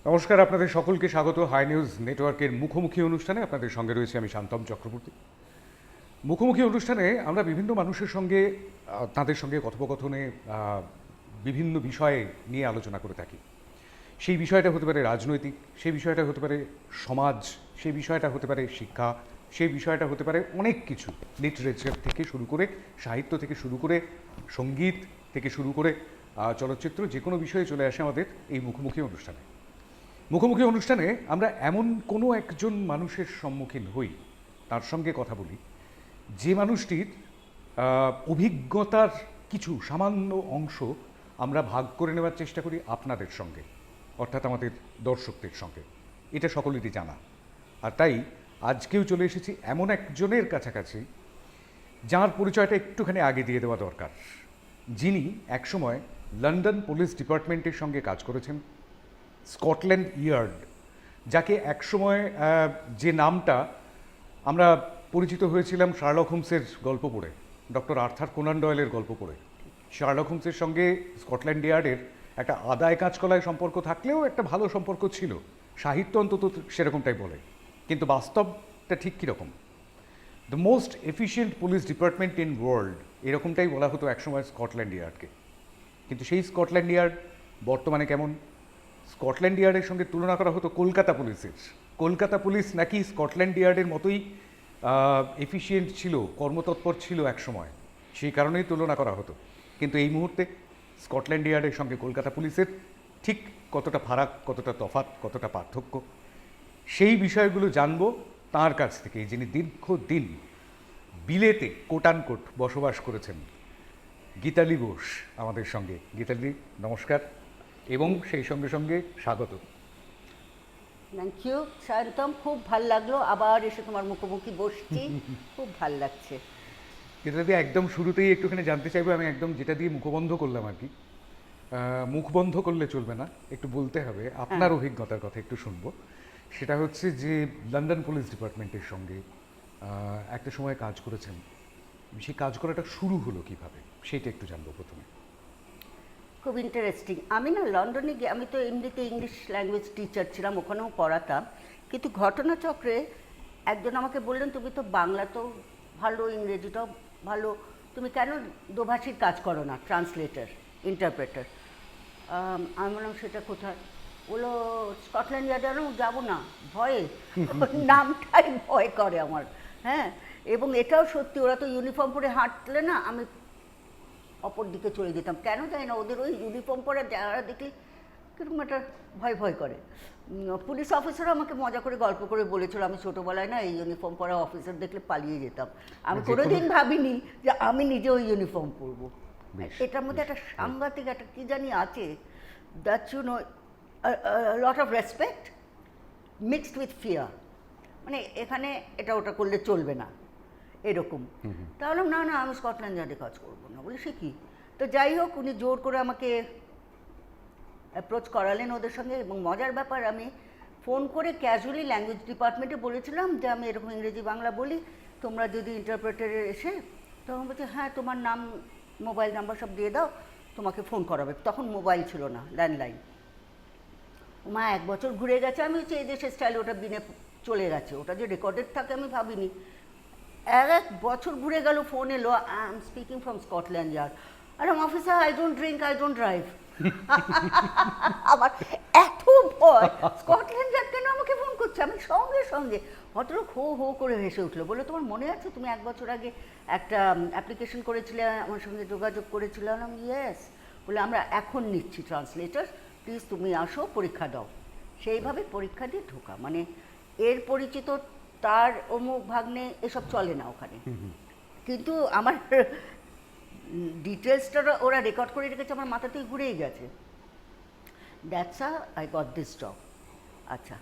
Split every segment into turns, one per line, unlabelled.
নমস্কার, আপনাদের সকলকে স্বাগত হাই নিউজ নেটওয়ার্কের মুখোমুখি অনুষ্ঠানে। আপনাদের সঙ্গে রয়েছে আমি শান্তম চক্রবর্তী। মুখোমুখি অনুষ্ঠানে আমরা বিভিন্ন মানুষের সঙ্গে তাদের সঙ্গে কথোপকথনে বিভিন্ন বিষয়ে নিয়ে আলোচনা করে থাকি। সেই বিষয়টা হতে পারে রাজনৈতিক, সেই বিষয়টা হতে পারে সমাজ, সেই বিষয়টা হতে পারে শিক্ষা, সেই বিষয়টা হতে পারে অনেক কিছু। লিটারেচার থেকে শুরু করে, সাহিত্য থেকে শুরু করে, সঙ্গীত থেকে শুরু করে চলচ্চিত্র, যে কোনো বিষয়ে চলে আসে আমাদের এই মুখোমুখি অনুষ্ঠানে। মুখোমুখি অনুষ্ঠানে আমরা এমন কোনো একজন মানুষের সম্মুখীন হই, তার সঙ্গে কথা বলি, যে মানুষটির অভিজ্ঞতার কিছু সামান্য অংশ আমরা ভাগ করে নেওয়ার চেষ্টা করি আপনাদের সঙ্গে, অর্থাৎ আমাদের দর্শকদের সঙ্গে। এটা সকলেরই জানা। আর তাই আজকেও চলে এসেছি এমন একজনের কাছাকাছি যার পরিচয়টা একটুখানি আগে দিয়ে দেওয়া দরকার, যিনি একসময় লন্ডন পুলিশ ডিপার্টমেন্টের সঙ্গে কাজ করেছেন। স্কটল্যান্ড ইয়ার্ড, যাকে একসময় যে নামটা আমরা পরিচিত হয়েছিলাম শার্লক হোমসের গল্প পড়ে, ডক্টর আর্থার কোনান ডয়েলের গল্প পড়ে। শার্লক হোমসের সঙ্গে স্কটল্যান্ড ইয়ার্ডের একটা আদায় কাঁচকলায় সম্পর্ক থাকলেও একটা ভালো সম্পর্ক ছিল, সাহিত্য অন্তত সেরকমটাই বলে। কিন্তু বাস্তবটা ঠিক কীরকম? The most efficient police department in world, এরকমটাই বলা হতো একসময় স্কটল্যান্ড ইয়ার্ডকে। কিন্তু সেই স্কটল্যান্ড ইয়ার্ড বর্তমানে কেমন? স্কটল্যান্ড ইয়ার্ডের সঙ্গে তুলনা করা হতো কলকাতা পুলিশের। কলকাতা পুলিশ নাকি স্কটল্যান্ড ইয়ার্ডের মতোই এফিশিয়েন্ট ছিল, কর্মতৎপর ছিল এক সময়, সেই কারণেই তুলনা করা হতো। কিন্তু এই মুহূর্তে স্কটল্যান্ড ইয়ার্ডের সঙ্গে কলকাতা পুলিশের ঠিক কতটা ফারাক, কতটা তফাৎ, কতটা পার্থক্য, সেই বিষয়গুলো জানবো তার কাছ থেকে, যিনি দীর্ঘদিন বিলেতে কোটানকোট বসবাস করেছেন। গীতালি বোস আমাদের সঙ্গে। গীতালি, নমস্কার এবং সেই সঙ্গে সঙ্গে স্বাগত।
থ্যাংক ইউ শান্তম, খুব ভাল লাগলো আবার এসে তোমার মুখোমুখি বসছি, খুব ভাল লাগছে।
গীতালি, একদম শুরুতেই একটুখানি জানতে চাইবো, আমি একদম যেটা দিয়ে মুখবন্ধ করলাম আর কি, মুখ বন্ধ করলে চলবে না, একটু বলতে হবে আপনার অভিজ্ঞতার কথা একটু শুনবো। সেটা হচ্ছে যে লন্ডন পুলিশ ডিপার্টমেন্টের সঙ্গে একটা সময় কাজ করেছেন, সেই কাজ করাটা শুরু হলো কিভাবে, সেটা একটু জানবো প্রথমে।
খুব ইন্টারেস্টিং। আমি না লন্ডনে গিয়ে, আমি তো এমনিতে ইংলিশ ল্যাঙ্গুয়েজ টিচার ছিলাম, ওখানেও পড়াতাম। কিন্তু ঘটনাচক্রে একজন আমাকে বললেন, তুমি তো বাংলা তো ভালো, ইংরেজিটাও ভালো, তুমি কেন দোভাষীর কাজ করো না, ট্রান্সলেটার, ইন্টারপ্রেটার? আমি বললাম সেটা কোথায়? বললো স্কটল্যান্ড ইয়ার্ডে। যাবো না, ভয়ে, নামটাই ভয় করে আমার। হ্যাঁ, এবং এটাও সত্যি, ওরা তো ইউনিফর্ম পরে হাঁটলে না, আমি অপর দিকে চলে যেতাম। কেন জানি না, ওদের ওই ইউনিফর্ম পরে যারা দেখলে কীরকম একটা ভয় ভয় করে। পুলিশ অফিসারও আমাকে মজা করে গল্প করে বলেছিল, আমি ছোটোবেলায় না এই ইউনিফর্ম পরা অফিসার দেখলে পালিয়ে যেতাম। আমি কোনোদিন ভাবিনি যে আমি নিজে ওই ইউনিফর্ম পরবো। এটার মধ্যে একটা সাংঘাতিক একটা কী জানি আছে, that you know, lot of respect mixed with fear. মানে এখানে এটা ওটা করলে চলবে না, এরকম। তাহলে না না, আমি স্কটল্যান্ড ইয়ার্ডে কাজ করবো না। বলি সে কি? তো যাই হোক, উনি জোর করে আমাকে অ্যাপ্রোচ করালেন ওদের সঙ্গে। এবং মজার ব্যাপার, আমি ফোন করে ক্যাজুয়ালি ল্যাঙ্গুয়েজ ডিপার্টমেন্টে বলেছিলাম যে আমি এরকম ইংরেজি বাংলা বলি, তোমরা যদি ইন্টারপ্রেটারে এসে, তখন বলছে হ্যাঁ তোমার নাম, মোবাইল নাম্বার সব দিয়ে দাও, তোমাকে ফোন করাবে। তখন মোবাইল ছিল না, ল্যান্ডলাইন। মা 1 বছর ঘুরে গেছে, আমি হচ্ছে এই দেশের স্টাইলে ওটা বিনে চলে গেছে, ওটা যে রেকর্ডেড থাকে আমি ভাবিনি। 1 বছর ঘুরে গেল, ফোন এলো, I am speaking from Scotland Yard. আরে officer, I don't drink, I don't drive. আমার এত ভয়, স্কটল্যান্ড ইয়ার্ড কেন আমাকে ফোন করছে? আমি সঙ্গে সঙ্গে ভদ্রলোক হো হো করে হেসে উঠলো, বলে তোমার মনে আছে তুমি 1 বছর আগে একটা অ্যাপ্লিকেশন করেছিলে, আমার সঙ্গে যোগাযোগ করেছিলাম? ইয়েস। বলে আমরা এখন নিচ্ছি ট্রান্সলেটার, প্লিজ তুমি আসো, পরীক্ষা দাও। সেইভাবে পরীক্ষা দিয়ে ঢোকা, মানে এর পরিচিত তার অমুক ভাগ্নে, এসব চলে না ওখানে। কিন্তু আমার ডিটেলসটা ওরা রেকর্ড করে রেখেছে, আমার মাথাতেই ঘুরেই গেছে। That's I got this job. আচ্ছা,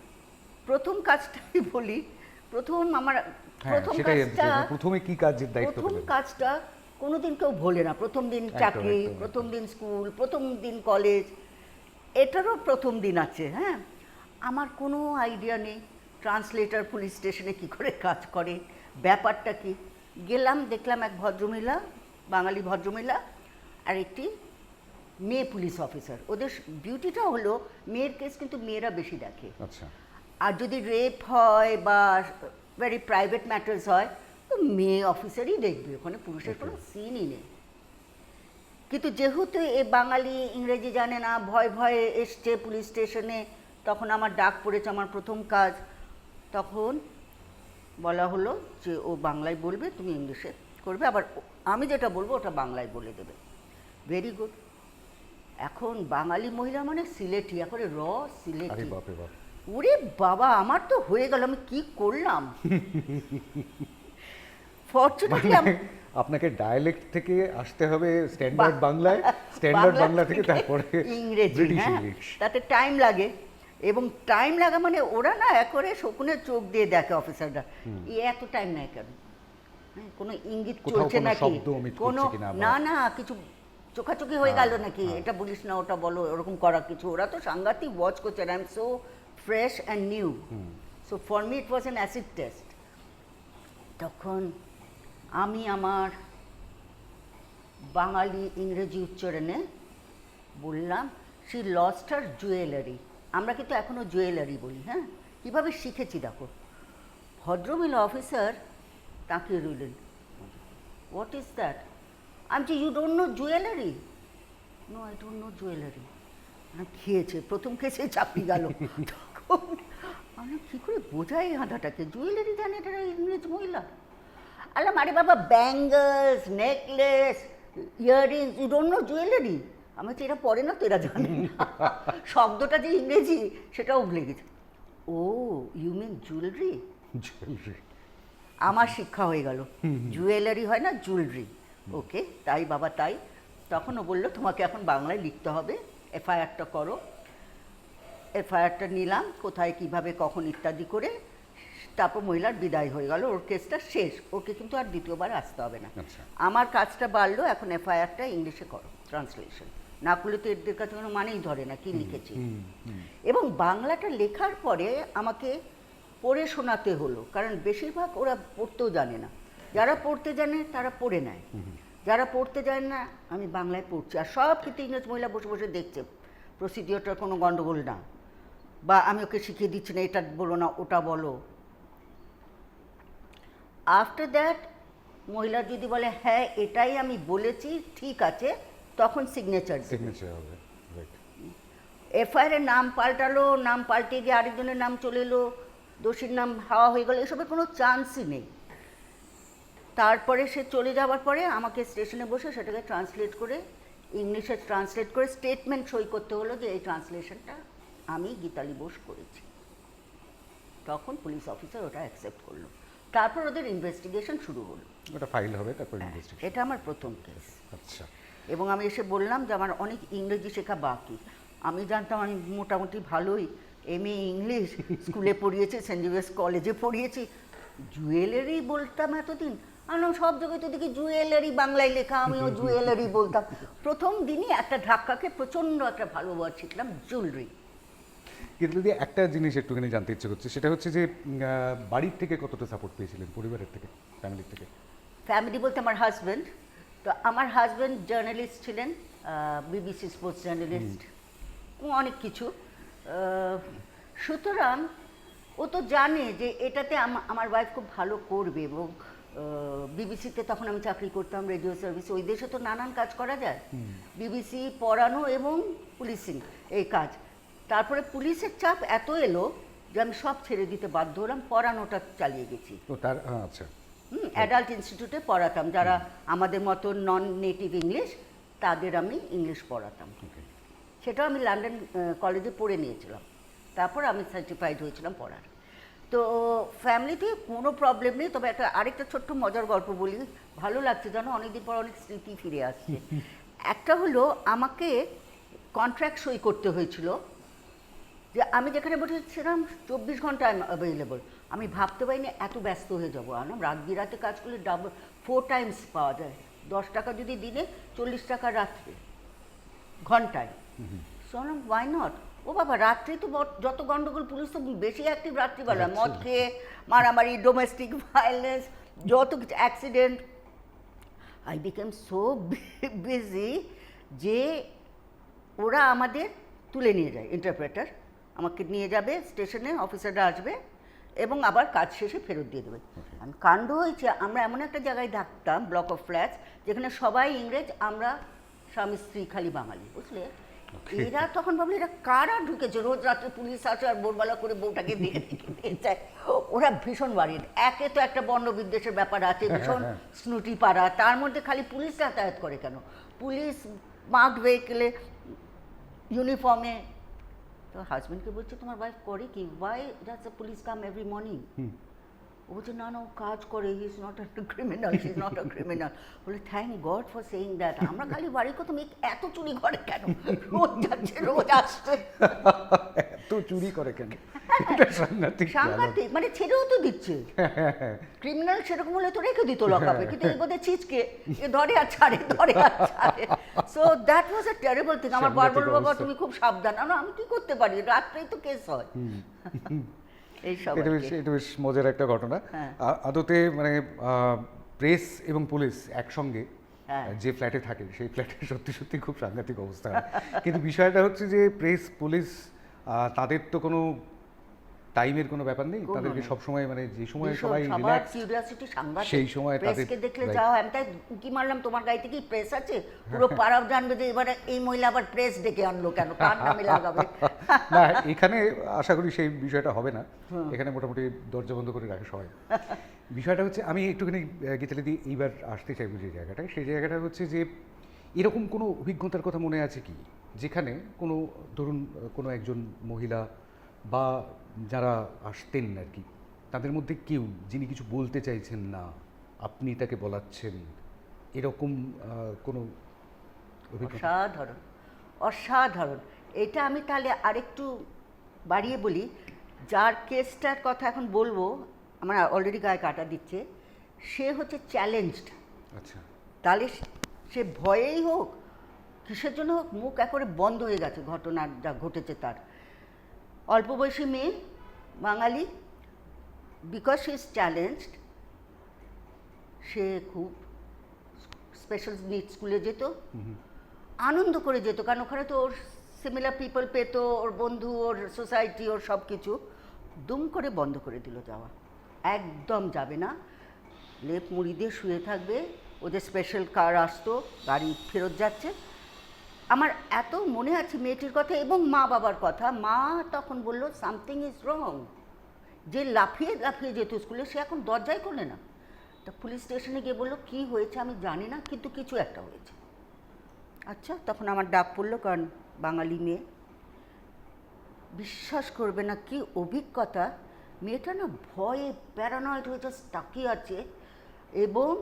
প্রথম কাজটাই বলি। প্রথম কাজটা কোনোদিন কেউ ভোলে না। প্রথম দিন চাকরি, প্রথম দিন স্কুল, প্রথম দিন কলেজ, এটারও প্রথম দিন আছে। হ্যাঁ, আমার কোনো আইডিয়া নেই ট্রান্সলেটার পুলিশ স্টেশনে কী করে কাজ করে, ব্যাপারটা কি। গেলাম, দেখলাম এক ভদ্রমহিলা, বাঙালি ভদ্রমহিলা, আর একটি মেয়ে পুলিশ অফিসার। ওদের বিউটিটা হলো মেয়ের কেস কিন্তু মেয়েরা বেশি দেখে,
আচ্ছা,
আর যদি রেপ হয় বা ভেরি প্রাইভেট ম্যাটার্স হয় তো মেয়ে অফিসারই দেখবে, ওখানে পুরুষের কোনো সিনই নেই। কিন্তু যেহেতু এ বাঙালি ইংরেজি জানে না, ভয় ভয়ে এসছে পুলিশ স্টেশনে, তখন আমার ডাক পড়েছে, আমার প্রথম কাজ। তখন বলা হলো যে ও বাংলায় বলবে, তুমি ইংলিশে করবে, আবার আমি যেটা বলবো ওটা বাংলায় বলে দেবে। Very good. এখন বাঙালি মহিলা মানে সিলেটি, এখন
আরে
সিলেটি।
বাপরে বাপ।
ওরে বাবা, আমার তো হয়ে গেল, আমি কি করলাম। ফর্চুনেটলি
আপনাকে ডায়ালেক্ট থেকে আসতে হবে স্ট্যান্ডার্ড বাংলায়, স্ট্যান্ডার্ড বাংলা থেকে তারপরে
ইংরেজি,
ব্রিটিশ
হ্যাঁ,
ইংলিশ।
তাতে টাইম লাগে। এবং টাইম লাগা মানে ওরা না একবারে শকুনের চোখ দিয়ে দেখে অফিসাররা, এত টাইম নেয় কেন, হ্যাঁ, কোনো ইঙ্গিত
কোথাও
চলছে
কোনো
নাকি,
শব্দ omit
কোনো
করছে কিনা বা-
না না কিছু চোখাচোখি হয়ে গেল
হ্যাঁ,
নাকি,
হ্যাঁ।
এটা বলিস না ওটা বলো, ওরকম করা কিছু। ওরা তো সাংঘাতিক ওয়াচ করছে, I am so fresh and new, so for me it was an acid test. তখন আমি আমার বাঙালি ইংরেজি উচ্চারণে বললাম, শি লস্ট হার জুয়েলারি। আমরা কিন্তু এখনও জুয়েলারি বলি, হ্যাঁ, কীভাবে শিখেছি দেখো। ভদ্রমহিলা অফিসার তাকিয়ে রইলেন, হোয়াট ইজ দ্যাট? আমি বলছি, you don't know jewellery? No, I don't know jewellery. খেয়েছে, প্রথম কেসে চাপি গেল। তখন আমি কী করে বোঝাই আধাটাকে, জুয়েলারি জানে এটা ইংরেজ মহিলা? আলাম, আরে বাবা, bangles, necklace, earrings, you don't know jewellery? আমি বলছি, এরা পরে না তো, এরা জানে না। শব্দটা যে ইংরেজি সেটাও ভুলে গেছে। ও, ইউ মিন জুয়েলারি?
জুয়েলারি।
আমার শিক্ষা হয়ে গেল, জুয়েলারি হয় না, জুয়েলারি। ওকে, তাই বাবা তাই। তখন ও বললো, তোমাকে এখন বাংলায় লিখতে হবে, এফআইআরটা করো। এফআইআরটা নিলাম, কোথায় কিভাবে কখন ইত্যাদি করে। তারপর মহিলার বিদায় হয়ে গেল, ওর কেসটা শেষ, ওকে কিন্তু আর দ্বিতীয়বার আসতে হবে না।
আচ্ছা।
আমার কাজটা বাড়লো, এখন এফআইআরটা ইংলিশে করো, ট্রান্সলেশন না করলে তো এদের কাছে কোনো মানেই ধরে না কি লিখেছি। এবং বাংলাটা লেখার পরে আমাকে পড়ে শোনাতে হলো, কারণ বেশিরভাগ ওরা পড়তেও জানে না। যারা পড়তে জানে তারা পড়ে নেয়, যারা পড়তে জানে না, আমি বাংলায় পড়ছি, আর সব কিন্তু ইংরেজ মহিলা বসে বসে দেখছে প্রসিডিওরটার কোনো গণ্ডগোল না, বা আমি ওকে শিখিয়ে দিচ্ছি না, এটা বলো না ওটা বলো। আফটার দ্যাট মহিলা যদি বলে হ্যাঁ এটাই আমি বলেছি ঠিক আছে, তখন সিগনেচার
সিগনেচার হবে, রাইট।
এফআইআর নাম পাল্টালো, নাম পাল্টে গিয়ে আরেকজনের নাম চলে এলো, দোষীর নাম হাওয়া হয়ে গেলো, এসবের কোনো চান্সই নেই। তারপরে সে চলে যাওয়ার পরে আমাকে স্টেশনে বসে সেটাকে ট্রান্সলেট করে, ইংলিশে ট্রান্সলেট করে স্টেটমেন্ট সই করতে হলো যে এই ট্রান্সলেশনটা আমি গীতালি বোস করেছি। তখন পুলিশ অফিসার ওটা অ্যাকসেপ্ট করলো। তারপর ওদের ইনভেস্টিগেশন শুরু হলো।
ওটা ফাইল হবে, তারপর ইনভেস্টিগেশন।
এটা আমার প্রথম কেস।
আচ্ছা।
এবং আমি এসে বললাম যে আমার অনেক ইংরেজি শেখা বাকি। আমি জানতাম আমি মোটামুটি ভালোই এমএ ইংলিশ স্কুলে পড়িয়েছি, সেন্ট জেভিয়ার্স কলেজে পড়িয়েছি, জুয়েলারি বলতাম এতদিন। আমি সব জায়গায় তো দেখি জুয়েলারি বাংলায় লেখা, আমিও জুয়েলারি বলতাম। প্রথম দিনই একটা ধাক্কাকে প্রচণ্ড একটা ভালো ওয়ার্ড শিখলাম, জুয়েলারি।
কিন্তু দিদি একটা জিনিস একটুখানি জানতে ইচ্ছে করছে, সেটা হচ্ছে যে বাড়ির থেকে কতটা সাপোর্ট পেয়েছিলেন, পরিবারের থেকে, ফ্যামিলির থেকে?
ফ্যামিলি বলতে আমার হাজব্যান্ড, তো আমার হাজব্যান্ড জার্নালিস্ট ছিলেন, বিবিসি স্পোর্টস জার্নালিস্ট, অনেক কিছু। সুতরাং ও তো জানে যে এটাতে আমার ওয়াইফ খুব ভালো করবে। এবং বিবিসিতে তখন আমি চাকরি করতাম, রেডিও সার্ভিস, ওই দেশে তো নানান কাজ করা যায়, বিবিসি, পড়ানো এবং পুলিশিং, এই কাজ। তারপরে পুলিশের চাপ এত এলো যে আমি সব ছেড়ে দিতে বাধ্য হলাম, পড়ানোটা চালিয়ে গেছি।
তো তার আচ্ছা।
অ্যাডাল্ট ইনস্টিটিউটে পড়াতাম, যারা আমাদের মতো নন নেটিভ ইংলিশ, তাদের আমি ইংলিশ পড়াতাম। সেটাও আমি লন্ডন কলেজে পড়ে নিয়েছিলাম, তারপর আমি সার্টিফাইড হয়েছিলাম পড়ার। তো ফ্যামিলিতে কোনো প্রবলেম নেই। তবে আরেকটা ছোট্ট মজার গল্প বলি, ভালো লাগছে জানো, অনেকদিন পর অনেক স্মৃতি ফিরে আসছে। একটা হলো, আমাকে কন্ট্রাক্ট সই করতে হয়েছিল যে আমি যেখানে বসেছিলাম 24 ঘন্টা আমি অ্যাভেলেবল। আমি ভাবতে পারিনি এত ব্যস্ত হয়ে যাবো। আনাম রাত বিরাতে কাজ করলে 4 টাইমস পাওয়া যায়, 10 টাকা যদি দিনে, 40 টাকা রাত্রে, ঘন্টায়। শুনলাম ওয়াই নট। ও বাবা, রাত্রে তো যত গন্ডগোল, পুলিশ তো বেশি অ্যাক্টিভ রাত্রিবেলা, মদ খেয়ে মারামারি, ডোমেস্টিক ভায়োলেন্স, যত কিছু, accident. I became so busy যে ওরা আমাদের তুলে নিয়ে যায়, ইন্টারপ্রেটার আমাকে নিয়ে যাবে স্টেশনে, অফিসাররা আসবে এবং আবার কাজ শেষে ফেরত দিয়ে দেবে। আর কাণ্ড হয়েছে, আমরা এমন একটা জায়গায় থাকতাম, ব্লক অফ ফ্ল্যাটস, যেখানে সবাই ইংরেজ, আমরা স্বামী স্ত্রী খালি বাঙালি, বুঝলে। এরা তখন ভাবলো এরা কারা ঢুকেছে, রোজ রাত্রে পুলিশ আসে আর ভোরবেলা করে বউটাকে দিয়ে রেখে দিয়ে যায়। ওরা ভীষণ ওয়ারিড, একে তো একটা বর্ণ বিদ্বেষের ব্যাপার আছে, ভীষণ স্নুটি পাড়া, তার মধ্যে খালি পুলিশ যাতায়াত করে কেন, পুলিশ মার্কড ভেহিকেলে, ইউনিফর্মে। তো হাজব্যান্ডকে বলছে তোমার ওয়াইফ করে কি, why does the police come every morning? ও বলছে না না, ও কাজ করে, he is not a criminal, he is not a criminal. বলে thank God for saying that. আমরা খালি বাড়ি কত মেয়ে এত চুরি করে কেন, রোজ যাচ্ছে রোজ আসছে,
এত চুরি করে কেন, এটা সাংঘাতিক
সাংঘাতিক, মানে ছেড়েও তো দিচ্ছে। ক্রিমিনাল সেরকম হলে তো রেখে দিত লকআপে, কিন্তু এই বোধহয় ছিচকে এ ধরে আর ছাড়ে, ধরে আর ছাড়ে। So that was a terrible thing. আমার বার বলল বাবা তুমি খুব সাবধান। আমি কি করতে পারি, রাত্রেই তো কেস হয়। এইসব
এটা বেশ মজার একটা ঘটনা। আদতে মানে প্রেস এবং পুলিশ একসঙ্গে যে ফ্ল্যাটে থাকে সেই ফ্ল্যাটে সত্যি সত্যি খুব সাংঘাতিক অবস্থা হয়। কিন্তু বিষয়টা হচ্ছে যে প্রেস পুলিশ তাদের তো কোনো টাইমের কোনো ব্যাপার নেই, তাদেরকে সবসময় মানে যে সময় সবাই রিল্যাক্স,
কিউরিওসিটি সাংঘাতিক,
সেই সময় তাদের
প্রেসকে দেখলে যাও। আমি তাই উকি মারলাম তোমার গাড়িতে কি প্রেস আছে, পুরো পাড়াও জানবে যে এবারে এই মহিলা আবার প্রেস ডেকে আনলো কেন, কার নামে লাগাবে।
না এখানে আশা করি সেই বিষয়টা হবে না, এখানে মোটামুটি দরজা বন্ধ করে রাখে সবাই। বিষয়টা হচ্ছে আমি একটুখানি গীতালি দিয়ে এইবার আসতে চাইবো যে জায়গাটায়, সেই জায়গাটা হচ্ছে যে এরকম কোনো অভিজ্ঞতার কথা মনে আছে কি, যেখানে কোনো ধরুন কোনো একজন মহিলা বা যারা আসতেন আর কি, তাদের মধ্যে কেউ যিনি কিছু বলতে চাইছেন না, আপনি তাকে বলাচ্ছেন, এরকম কোনো অভিজ্ঞতা?
অসাধারণ, অসাধারণ। এটা আমি তাহলে আরেকটু বাড়িয়ে বলি, যার কেসটার কথা এখন বলবো, আমার অলরেডি গায়ে কাটা দিচ্ছে, সে হচ্ছে চ্যালেঞ্জড।
আচ্ছা,
তাহলে সে ভয়েই হোক কিসের জন্য হোক, মুখ একেবারে বন্ধ হয়ে গেছে ঘটনা যা ঘটেছে তার। অল্প বয়সী মেয়ে, বাঙালি, বিকজ শি ইজ চ্যালেঞ্জড, সে খুব স্পেশাল নিড স্কুলে যেত, আনন্দ করে যেত, কারণ ওখানে তো ওর সিমিলার পিপল পেত, ওর বন্ধু, ওর সোসাইটি, ওর সব কিছু। দুম করে বন্ধ করে দিল যাওয়া, একদম যাবে না, লেপ মুড়ি দিয়ে শুয়ে থাকবে। ওদের স্পেশাল কার আসতো, গাড়ি ফেরত যাচ্ছে। আমার এত মনে আছে মেয়েটির কথা এবং মা বাবার কথা। মা তখন বলল সামথিং ইজ রং, যে লাফিয়ে লাফিয়ে যেত স্কুলে, সে এখন দরজায় খোলে না। তা পুলিশ স্টেশনে গিয়ে বললো কী হয়েছে আমি জানি না, কিন্তু কিছু একটা হয়েছে। আচ্ছা, তখন আমার ডাক পড়লো, কারণ বাঙালি মেয়ে। বিশ্বাস করবে না কি অভিজ্ঞতা, মেয়েটা না ভয়ে প্যারানয়েড হয়েছে, তাকিয়ে আছে। এবং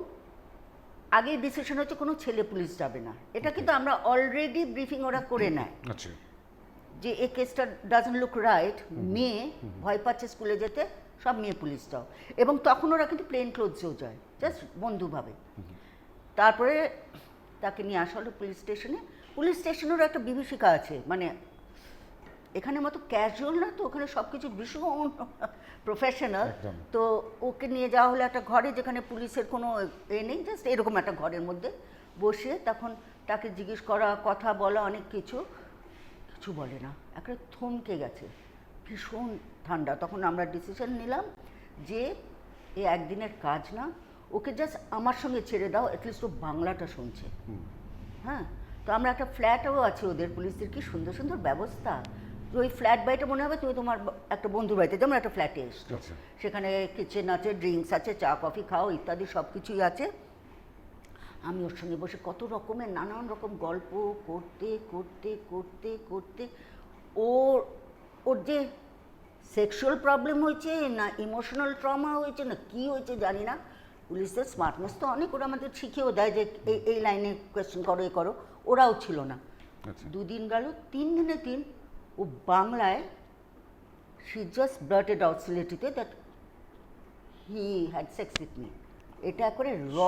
আগে ডিসিশন হচ্ছে কোনো ছেলে পুলিশ যাবে না, এটা কিন্তু আমরা অলরেডি ব্রিফিং ওরা করে নেয়
আচ্ছা,
যে এই কেসটা ডাজন্ট লুক রাইট, মেয়ে ভয় পাচ্ছে স্কুলে যেতে, সব মেয়ে পুলিশ যাও। এবং তখন ওরা কিন্তু প্লেন ক্লোথসেও যায়, জাস্ট বন্ধুভাবে। তারপরে তাকে নিয়ে আসা হলো পুলিশ স্টেশনে। পুলিশ স্টেশনেরও একটা বিভীষিকা আছে, মানে এখানে মতো ক্যাজুয়াল না তো, ওখানে সব কিছু ভীষণ প্রফেশনাল। তো ওকে নিয়ে যাওয়া হলো একটা ঘরে, যেখানে পুলিশের কোনো এ নেই, জাস্ট এরকম একটা ঘরের মধ্যে বসে তখন তাকে জিজ্ঞেস করা, কথা বলা, অনেক কিছু। কিছু বলে না, একটা থমকে গেছে, ভীষণ ঠান্ডা। তখন আমরা ডিসিশন নিলাম যে এ একদিনের কাজ না, ওকে জাস্ট আমার সঙ্গে ছেড়ে দাও, অ্যাটলিস্ট ও বাংলাটা শুনছে। হ্যাঁ, তো আমরা একটা ফ্ল্যাটও আছে ওদের পুলিশদের, কি সুন্দর সুন্দর ব্যবস্থা। ওই ফ্ল্যাট বাড়িটা মনে হবে তুমি তোমার একটা বন্ধুর বাড়িতে, যেমন একটা ফ্ল্যাটে এসছো, সেখানে কিচেন আছে, ড্রিঙ্কস আছে, চা কফি খাও ইত্যাদি সব কিছুই আছে। আমি ওর সঙ্গে বসে কত রকমের নানান রকম গল্প করতে করতে করতে করতে ওর যে সেক্সুয়াল প্রবলেম হয়েছে না ইমোশনাল ট্রমা হয়েছে না কি হয়েছে জানি না, পুলিশদের স্মার্টনেস তো অনেক, ওরা আমাদের শিখিয়েও দেয় যে এই লাইনে কোয়েশ্চেন করো, এ করো, ওরাও ছিল না। 2 দিন গেল, 3 দিনে 3 ও বাংলায় শি জাস্ট ব্লার্টেড আউট সিলেটিতে that he had sex with me. এটা করে র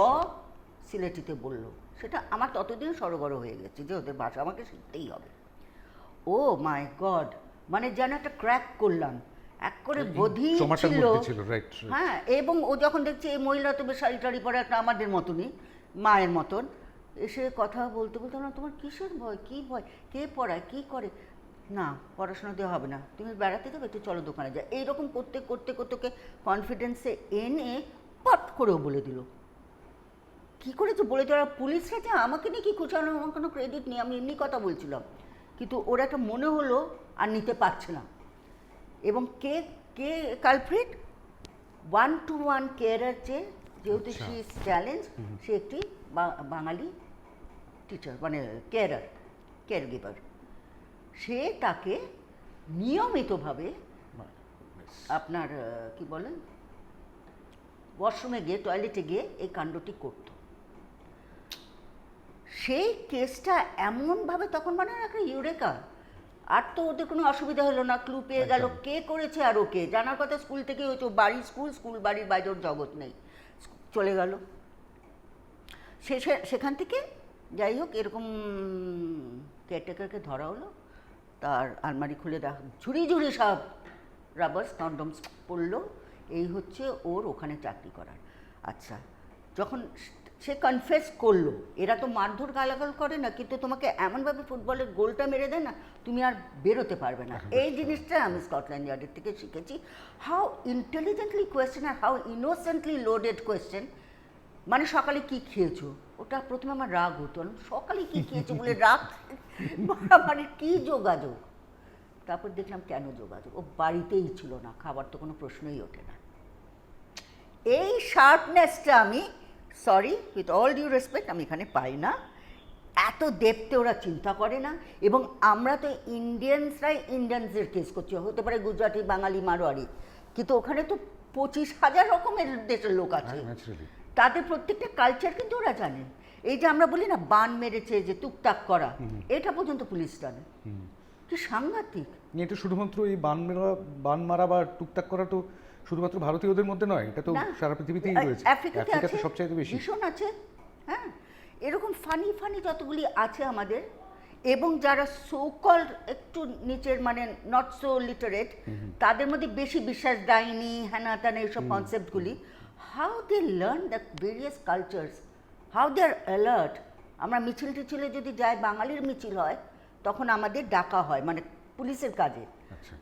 সিলেটিতে বললো। সেটা আমার ততদিন সরগরম হয়ে গেছে যে ওদের ভাষা আমাকে শিখতেই হবে। ও মাই গড, মানে যেন একটা ক্র্যাক করলাম, এক করে বধি ছিল। হ্যাঁ, এবং ও যখন দেখছে এই মহিলা তো বেশ শাড়ি টাড়ি পরে একটা আমাদের মতনই, মায়ের মতন, এসে কথা বলতে বলতে না, তোমার কিসের ভয়, কী ভয়, কে পড়ায়, কী করে, না পড়াশোনা দেওয়া হবে না, তুমি বেড়াতে যাবে, একটু চলো দোকানে যা, এইরকম করতে করতে করতে ওকে কনফিডেন্সে এনে পট করেও বলে দিল। কী করেছে বলে দেওয়া, পুলিশরা যে আমাকে নিয়ে কি খুশি, আমার কোনো ক্রেডিট নেই, আমি এমনি কথা বলছিলাম, কিন্তু ওর একটা মনে হলো আর নিতে পারছে না। এবং কে কে কালপ্রিট, 1-to-1 কেয়ারার চেয়ে, যেহেতু
আচ্ছা।
সি ইজ চ্যালেঞ্জ, সে একটি বাঙালি টিচার, মানে কেয়ার গিভার, সে তাকে নিয়মিতভাবে আপনার কি বলেন, ওয়াশরুমে গিয়ে, টয়লেটে গিয়ে এই কাণ্ডটি করত। সেই কেসটা এমনভাবে তখন মানে একটা ইউরেকা, আর তো ওদের কোনো অসুবিধা হলো না, ক্লু পেয়ে গেল
একদম।
কে করেছে, আর ওকে জানার কথা স্কুল থেকে হয়েছে, ও বাড়ির স্কুল বাড়ির বাইরে ওর জগৎ নেই, চলে গেল। সেখান থেকে যাই হোক এরকম কেয়ারটেকারকে ধরা হলো, তার আলমারি খুলে ঝুড়ি ঝুড়ি সব রাবার্স কন্ডমস পড়লো, এই হচ্ছে ওর ওখানে চাকরি করার। আচ্ছা, যখন সে কনফেস করলো, এরা তো মারধর গালাগাল করে না, কিন্তু তোমাকে এমনভাবে ফুটবলের গোলটা মেরে দেয় না, তুমি আর বেরোতে পারবে না। এই জিনিসটা আমি স্কটল্যান্ড ইয়ার্ডের থেকে শিখেছি, হাউ ইন্টেলিজেন্টলি কোয়েশ্চেন আর হাউ ইনোসেন্টলি লোডেড কোয়েশ্চেন। মানে সকালে কি খেয়েছো, ওটা প্রথমে আমার রাগ হতো, সকালে কি খেয়েছো বলে রাগ, মানে কি যোগাযোগ। তারপর দেখলাম কেন যোগাযোগ, ও বাড়িতেই ছিল না, খাবার তো কোনো প্রশ্নই ওঠে না। এই শার্পনেসটা আমি, sorry with all due respect, আমি এখানে পাই না। এত ডেপথে ওরা চিন্তা করে না। এবং আমরা তো ইন্ডিয়ানসরাই ইন্ডিয়ানসের কেস করছি, হতে পারে গুজরাটি, বাঙালি, মারোয়ারি, কিন্তু ওখানে তো 25,000 রকমের দেশের লোক আছে,
ন্যাচারালি।
তাদের প্রত্যেকটা কালচার কিন্তু ওরা জানে। এই যে আমরা বলি না বান মেরেছে, যে টুকটাক করা, এটা পর্যন্ত পুলিশ জানে, কি সাংঘাতিক।
এটা শুধুমাত্র এই বান মারা বা টুকটাক করা তো শুধুমাত্র ভারতীয়দের মধ্যে নয়, এটা তো
না,
সারা পৃথিবীতেই রয়েছে,
আফ্রিকাতে
আফ্রিকাতে
আছে,
সবচাইতে বেশি।
ভীষণ আছে। হ্যাঁ, এরকম ফানি ফানি যতগুলি আছে আমাদের, এবং যারা সোকল একটু নিচের মানে নট সো লিটারেট, তাদের মধ্যে বেশি বিশ্বাস, ডাইনি হ্যানা ত্যানা এইসব কনসেপ্টগুলি, how they learn the various cultures, how they are alert. আমরা মিছিল টিছিলে যদি যাই, বাঙালির মিছিল হয়, তখন আমাদের ডাকা হয় মানে পুলিশের কাজে,
আচ্ছা,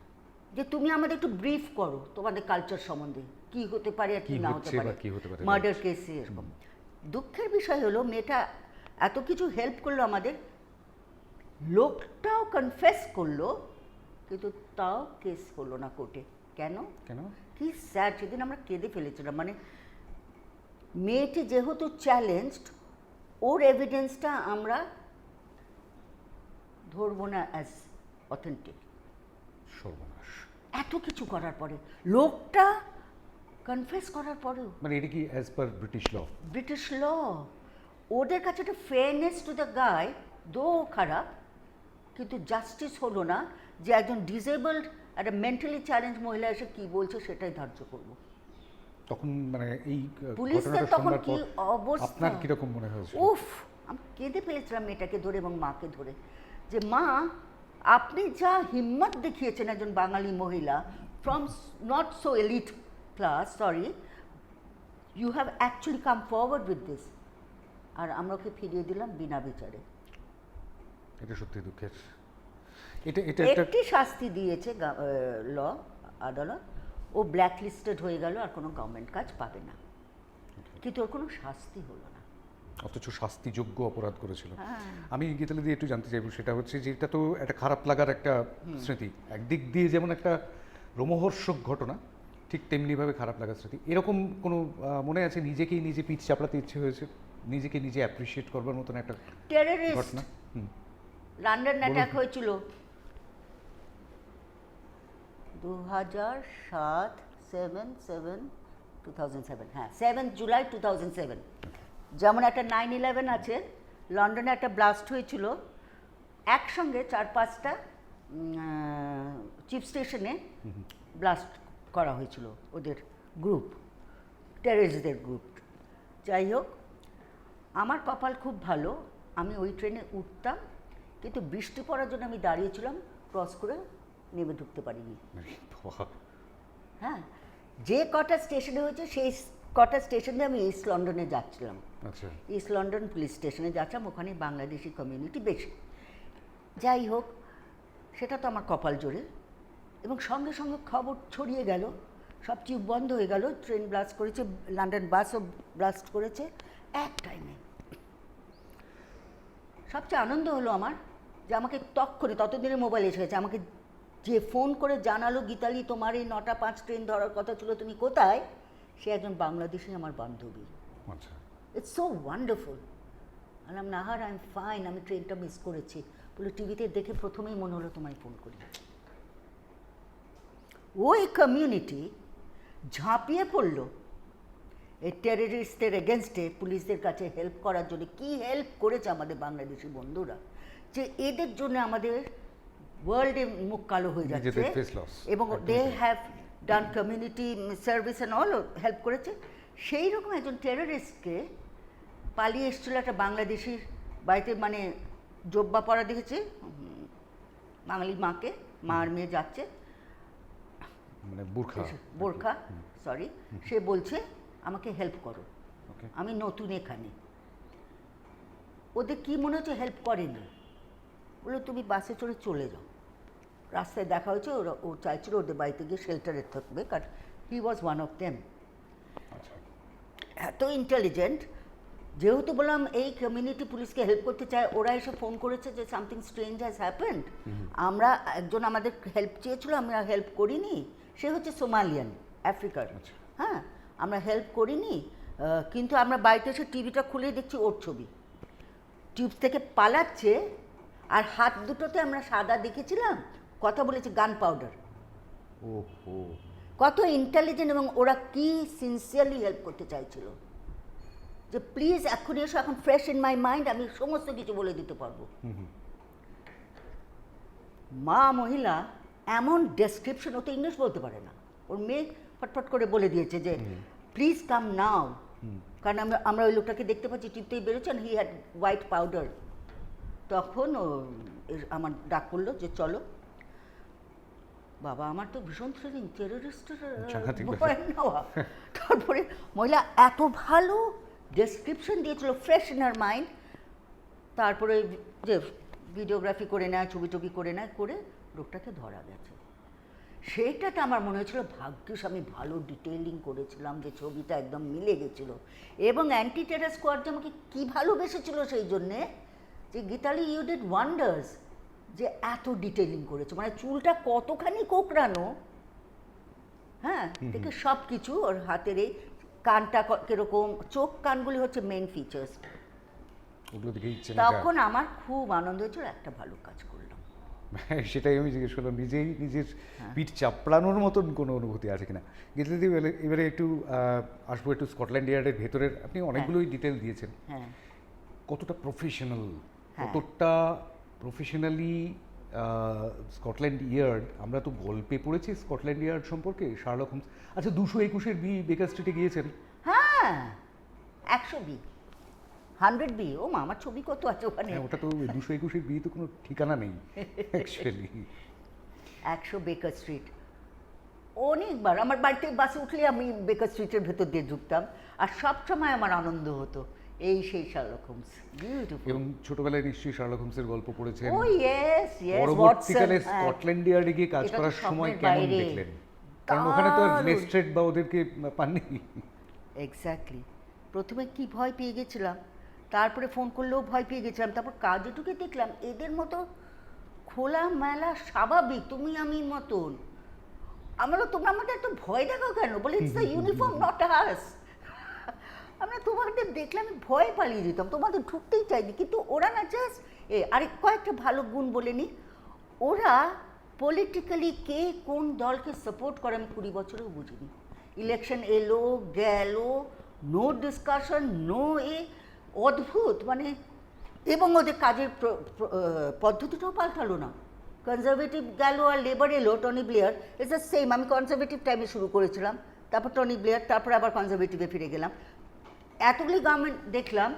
যে তুমি আমাদের একটু ব্রিফ করো তোমাদের কালচার সম্বন্ধে, কি হতে পারে আর কি
কি
না হতে
হচ্ছে
পারে,
বা কি হতে পারে,
মার্ডার কেসে এরকম। দুঃখের বিষয় হলো মেয়েটা এত কিছু হেল্প করলো আমাদের, লোকটাও কনফেস করলো, কিন্তু তাও কেস হলো না কোর্টে। কেন?
কেন?
কি স্যার, সেদিন আমরা কেঁদে ফেলেছিলাম। মানে মেয়েটি যেহেতু চ্যালেঞ্জড, ওর এভিডেন্সটা আমরা ধরবো না অ্যাজ অথেন্টিক।
সর্বনাশ।
এত কিছু করার পরে, লোকটা কনফেস করার পরেও,
মানে এটা কি as per British law?
British law, ওদের কাছে একটা ফেয়ারনেস টু দ্য গাই, দো খারাপ, কিন্তু জাস্টিস হলো না যে একজন ডিসেবলড একটা মেন্টালি চ্যালেঞ্জ মহিলা এসে কী বলছে সেটাই ধার্য করব।
তখন মানে এই
পুলিশদের
ঘটনাটা
তখন
শোনার
কি
পর
অবস্থা,
আপনার কিরকম মনে হয়েছে?
উফ, আমি কেঁদে ফেলেছিলাম মেয়েটাকে ধরে এবং মাকে ধরে, যে মা আপনি যা হিম্মত দেখিয়েছেন একজন বাঙালি মহিলা from not so elite class, sorry, you have actually come forward with this, আর আমরা ওকে ফিরিয়ে দিলাম বিনা বিচারে।
এটা সত্যি দুঃখের। এটা এটা একটা
একটি শাস্তি দিয়েছে ল আদালত, ও ব্ল্যাক লিস্টেড হয়ে গেল, আর কোনো গভর্নমেন্ট কাজ পাবে না, কিন্তু ওর কোনো শাস্তি হলো না।
অথচ শাস্তিযোগ্য অপরাধ করেছিল।
হ্যাঁ।
আমি গীতালি দিয়ে একটু জানতে চাইবো, সেটা হচ্ছে যে এটা তো একটা খারাপ লাগার একটা স্মৃতি, একদিক দিয়ে যেমন একটা রোমহর্ষক ঘটনা, ঠিক তেমনিভাবে খারাপ লাগার স্মৃতি। এরকম কোনো মনে আছে নিজেকেই নিজে পিঠ চাপড়াতে ইচ্ছে হয়েছে, নিজেকে নিজে অ্যাপ্রিসিয়েট করবার মতন একটা
টেররিস্ট
ঘটনা? হুম।
লন্ডন
বলুন।
অ্যাটাক হয়েছিল 2007, হ্যাঁ 7 জুলাই 2007। যেমন একটা 9/11 আছে, লন্ডনে একটা ব্লাস্ট হয়েছিল, একসঙ্গে 4-5টা চিফ স্টেশনে ব্লাস্ট করা হয়েছিল ওদের গ্রুপ, টেররিস্টদের গ্রুপ। যাই হোক, আমার কপাল খুব ভালো, আমি ওই ট্রেনে উঠতাম, কিন্তু বৃষ্টি পড়ার জন্য আমি দাঁড়িয়েছিলাম, ক্রস করে নেমে ঢুকতে পারিনি।
আরে বাবা।
হ্যাঁ, যে কটা স্টেশনে হয়েছে সেই কটা স্টেশন দিয়ে আমি ইস্ট লন্ডনে যাচ্ছিলাম।
আচ্ছা,
ইস্ট লন্ডন পুলিশ স্টেশনে যাচ্ছিলাম, ওখানে বাংলাদেশি কমিউনিটি বেশি। যাই হোক, সেটা তো আমার কপাল জোরে, এবং সঙ্গে সঙ্গে খবর ছড়িয়ে গেল, সব টিউব বন্ধ হয়ে গেল, ট্রেন ব্লাস্ট করেছে, লন্ডন বাসও ব্লাস্ট করেছে এক টাইমে। সবচেয়ে আনন্দ হলো আমার যে আমাকে তক্ষণে, ততদিনে মোবাইল এসে গেছে, আমাকে যে ফোন করে জানালো, গীতালি তোমার এই 9টা 5 ট্রেন ধরার কথা ছিল, তুমি কোথায়? সে একজন বাংলাদেশি আমার বান্ধবী।
আচ্ছা।
It's so wonderful. বললাম, নাহার, আই এম ফাইন, আমি ট্রেনটা মিস করেছি। বলে, টিভিতে দেখে প্রথমেই মনে হলো তোমায় ফোন করি। ওই কমিউনিটি ঝাঁপিয়ে পড়লো এই টেররিস্টদের এগেনস্টে পুলিশদের কাছে হেল্প করার জন্য। কি হেল্প করেছে আমাদের বাংলাদেশি বন্ধুরা, যে এদের জন্য আমাদের ওয়ার্ল্ডে মুখ কালো হয়ে যাচ্ছে,
নিজেদের face loss।
এবং they have done community service and all, help করেছে। সেই রকম একজন টেররিস্টকে পালিয়ে এসেছিলো একটা বাংলাদেশির বাড়িতে, মানে জব্বা পরা দেখেছে বাঙালি মাকে, মা আর মেয়ে যাচ্ছে,
মানে
বোরখা, সরি, সে বলছে আমাকে হেল্প করো,
ওকে।
আমি নতুন এখানে। ওদের কি মনে হচ্ছে হেল্প করেনি, বলে তুমি বাসে চড়ে চলে যাও। রাস্তায় দেখা হয়েছে, ওরা ও চাইছিল ওদের বাড়িতে গিয়ে শেল্টারে থাকবে, কারণ হি ওয়াজ ওয়ান অফ দেম।
আচ্ছা,
এত ইন্টেলিজেন্ট, যেহেতু বললাম এই কমিউনিটি পুলিশকে হেল্প করতে চায়, ওরা এসে ফোন করেছে যে সামথিং স্ট্রেঞ্জ হ্যাজ হ্যাপেন্ড। আমরা, একজন আমাদের হেল্প চেয়েছিল, আমরা হেল্প করিনি। সে হচ্ছে সোমালিয়ান, আফ্রিকার।
আচ্ছা।
হ্যাঁ, আমরা হেল্প করিনি, কিন্তু আমরা বাড়িতে এসে টিভিটা খুলে দেখছি ওর ছবি, টিউব থেকে পালাচ্ছে, আর হাত দুটোতে আমরা সাদা দেখেছিলাম, কথা বলেছে গান পাউডার।
ওহো,
কত ইন্টেলিজেন্ট, এবং ওরা কি সিনসিয়ারলি হেল্প করতে চাইছিল, যে প্লিজ এক্ষুনি এসো, এখন ফ্রেশ ইন মাই মাইন্ড, আমি সমস্ত কিছু বলে দিতে পারবো। মা মহিলা এমন ডেসক্রিপশন, ও তো ইংলিশ বলতে পারে না, ওর মেয়ে ফটফট করে বলে দিয়েছে যে প্লিজ কাম নাও, কারণ আমরা ওই লোকটাকে দেখতে পাচ্ছি টিপতেই বেরোচ্ছেন, হি হ্যাড হোয়াইট পাউডার। তখন ও আমার ডাক করলো যে চলো। বাবা, আমার তো ভীষণ থ্রিলিং, টেররিস্টের
সাংঘাতিক
ভয় নেওয়া। তারপরে মহিলা এত ভালো ডেসক্রিপশন দিয়েছিল, ফ্রেশ ইন হার মাইন্ড। তারপরে যে ভিডিওগ্রাফি করে নেয়, ছবি টবি করে নেয়, করে লোকটাকে ধরা গেছে। সেইটাতে আমার মনে হয়েছিল ভাগ্যিস আমি ভালো ডিটেইলিং করেছিলাম, যে ছবিটা একদম মিলে গেছিল। এবং অ্যান্টি টেরর স্কোয়াড যে আমাকে কী ভালোবেসেছিল সেই জন্যে, যে গীতালি ইউ ডিড ওয়ান্ডার্স, যে এত ডিটেইলিং করেছে, মানে চুলটা কতখানি কোঁকড়ানো, হ্যাঁ, দেখে সব কিছু, ওর হাতের এই কানটা কীরকম, চোখ কানগুলি হচ্ছে মেন ফিচার্স।
ওগুলো দেখে ইচ্ছে না
তখন আমার খুব আনন্দ হয়েছিল, একটা ভালো কাজ করলাম।
সেটাই আমি জিজ্ঞেস করলাম, নিজেই নিজের পিঠ চাপড়ানোর মতন কোনো অনুভূতি আছে কিনা। গীতাদি, এবারে একটু আসবো একটু স্কটল্যান্ড ইয়ার্ডের ভেতরের, আপনি অনেকগুলোই ডিটেল দিয়েছেন।
হ্যাঁ,
কতটা প্রফেশনাল,
হ্যাঁ।
কতটা প্রফেশনালি স্কটল্যান্ড ইয়ার্ড, আমরা তো গল্পে পড়েছি স্কটল্যান্ড ইয়ার্ড সম্পর্কে, শার্লক হোমস। আচ্ছা, 221 বি বেকার স্ট্রিটে গিয়েছেন?
হ্যাঁ, 100 বি, 100 বি, ও মা, আমার ছবি কত আছে ওখানে।
হ্যাঁ, ওটা তো 221 বি, তো কোনো ঠিকানা নেই অ্যাকচুয়ালি।
100 বেকার স্ট্রিট, অনেকবার আমার বাড়িতে বাসে উঠলে আমি বেকার স্ট্রিটের ভেতর দিয়ে ঢুকতাম, আর সবসময় আমার আনন্দ হতো, এই সেই শার্লক হোমস, বিউটিফুল।
এবং ছোটবেলায় নিশ্চয়ই শার্লক হোমসের গল্প পড়েছেন।
ও ইয়েস, ইয়েস,
পরবর্তীকালে স্কটল্যান্ড ইয়ার্ডে গিয়ে কাজ
এটা তো
করার সময়
স্বপ্নের
কেমন
বাইরে।
দেখলেন? কারণ ওখানে তো আর
দারুণ।
লেস্ট্রেড বা ওদেরকে পাননি।
এক্স্যাক্টলি, প্রথমে কি ভয় পেয়ে গেছিলাম, তারপরে ফোন করলেও ভয় পেয়ে গেছিলাম, তারপর কাজে ঢুকে দেখলাম এদের মতো খোলা মেলা স্বাভাবিক, তুমি আমি মতন। আমরা, তোমরা আমাদের একটু ভয় দেখাও কেন? বলে ইটস দ্য ইউনিফর্ম, নট আস। আমরা তোমাদের দেখলে আমি ভয় পালিয়ে যেতাম, তোমাদের ঢুকতেই চাইনি। কিন্তু ওরা না, জাস্ট আরেক কয়েকটা ভালো গুণ বলে নি, ওরা পলিটিক্যালি কে কোন দলকে সাপোর্ট করে আমি 20 বছরেও বুঝিনি। ইলেকশন এলো গেল, নো ডিসকাশন, নো অদ্ভুত মানে। এবং ওদের কাজের পদ্ধতিটাও পাল্টালো না। কনজারভেটিভ গেল আর লেবার এলো, Tony Blair, it's the same. আমি কনজারভেটিভ টাইমে শুরু করেছিলাম, তারপর টনি ব্লেয়ার, তারপর আবার কনজারভেটিভে ফিরে গেলাম। এতগুলি গভর্নমেন্ট দেখলাম,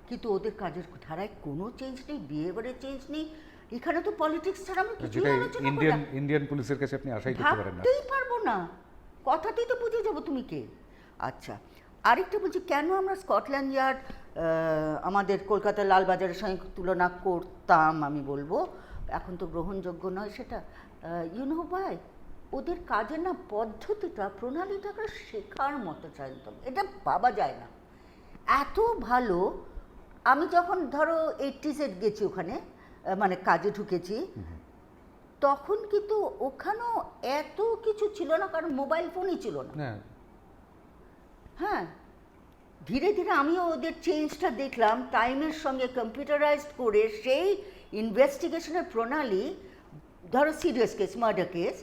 কিন্তু ওদের কাজের ধারায় কোনো চেঞ্জ নেই, বিহেভিয়ারের চেঞ্জ নেই। এখানে তো পলিটিক্স ছাড়া আমরা কিছুই আলোচনা করি না।
ইন্ডিয়ান পুলিশের কাছে আপনি আশাই করতে পারেন না।
ভাবতেই পারবো না, কথাতেই তো বুঝে যাবো তুমি কে। আচ্ছা, আরেকটা বলছি, কেন আমরা স্কটল্যান্ড ইয়ার্ড আমাদের কলকাতার লালবাজারের সঙ্গে তুলনা করতাম, আমি বলবো এখন তো গ্রহণযোগ্য নয় সেটা। ইউনো বাই, ওদের কাজের না পদ্ধতিটা, প্রণালীটাকে শেখার মতো চাইতাম, এটা ভাবা যায় না এত ভালো। আমি যখন ধরো 80s গেছি ওখানে, মানে কাজে ঢুকেছি, তখন কিন্তু ওখানেও এত কিছু ছিল না, কারণ মোবাইল ফোনই ছিল না। হ্যাঁ, ধীরে ধীরে আমিও ওদের চেঞ্জটা দেখলাম, টাইমের সঙ্গে কম্পিউটারাইজড করে সেই ইনভেস্টিগেশনের প্রণালী। ধরো সিরিয়াস কেস, মার্ডার কেস,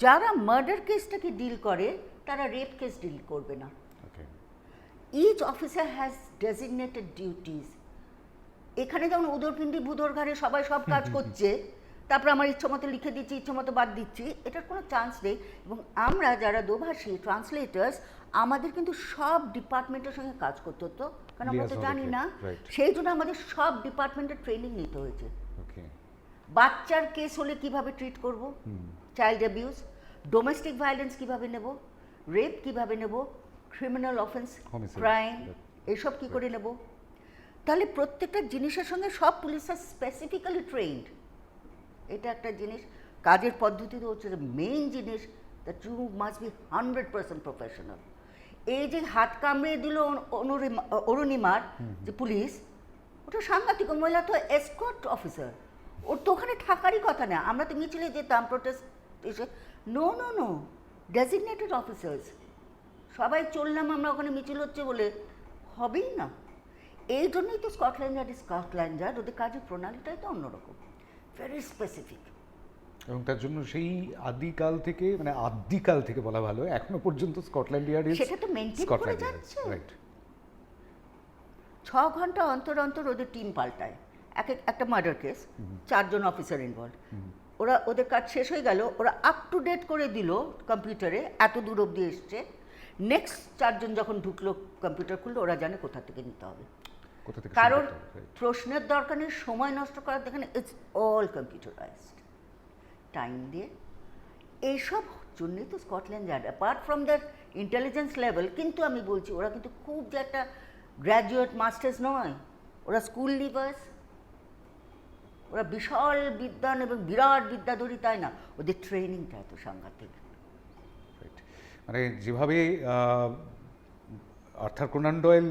যারা মার্ডার কেসটাকে ডিল করে তারা রেপ কেস ডিল করবে না। Each officer has designated duties. এখানে যেমন উদরপিণ্ডি ভূদরঘাড়ে সবাই সব কাজ করছে, তারপর আমার ইচ্ছামতো লিখে দিচ্ছি, ইচ্ছামতো বাদ দিচ্ছি, এটার কোনো চান্স নেই। এবং আমরা যারা দোভাষী ট্রান্সলেটার্স, আমাদের কিন্তু সব ডিপার্টমেন্টের সঙ্গে কাজ করতে হতো, কারণ আমরা তো জানি না, সেই জন্য আমাদের সব ডিপার্টমেন্টের ট্রেনিং নিতে হয়েছে। বাচ্চার কেস হলে কিভাবে ট্রিট করব, চাইল্ড অ্যাবিউজ, ডোমেস্টিক ভায়োলেন্স কিভাবে নেব, রেপ কিভাবে নেব, ক্রিমিনাল অফেন্স, ক্রাইম, এইসব কী করে নেব। তাহলে প্রত্যেকটা জিনিসের সঙ্গে সব পুলিশরা স্পেসিফিক্যালি ট্রেন্ড। এটা একটা জিনিস। কাজের পদ্ধতি তো হচ্ছে মেইন জিনিস, that you must be 100% professional. এই যে হাত কামড়ে দিল অরুণিমার যে পুলিশ, ওটা সাংঘাতিক। মহিলা তো এসকর্ট অফিসার, ওর তো ওখানে থাকারই কথা না। আমরা তো মিছিলে যেতাম প্রোটেস্ট এসে, no no no, designated officers, সবাই চললাম আমরা ওখানে মিছিল হচ্ছে বলে, হবেই না। এই জন্যই তো স্কটল্যান্ড ইয়ার্ড, ওদের কাজের প্রণালীটাই তো অন্যরকম, ভেরি স্পেসিফিক।
এবং তার জন্য সেই আদিকাল থেকে বলা ভালো, এখনো পর্যন্ত স্কটল্যান্ড ইয়ার্ড
সেটা তো মেনটেন করে যাচ্ছে। 6 ঘন্টা অন্তর অন্তর ওদের টিম পাল্টায়। একটা মার্ডার কেস, 4 জন অফিসার ইনভলভ, ওদের কাজ শেষ হয়ে গেল, ওরা আপ টু ডেট করে দিল কম্পিউটারে, এত দূর অবধি এসছে। নেক্সট 4 জন যখন ঢুকলো, কম্পিউটার খুললো, ওরা জানে কোথা থেকে নিতে হবে, কারোর প্রশ্নের দরকার নেই, সময় নষ্ট করার দেখেন, ইটস অল কম্পিউটারাইজড, টাইম দিয়ে। এইসব জন্যই তো Scotland yard, apart from that intelligence level, কিন্তু আমি বলছি ওরা কিন্তু খুব যে একটা গ্র্যাজুয়েট মাস্টার্স নয়, ওরা স্কুল লিভার্স, ওরা বিশাল বিদ্বান এবং বিরাট বিদ্যাধরী, তাই না, ওদের ট্রেনিংটা এত সাংঘাতিক।
মানে যেভাবে আর্থার কোনান ডয়েল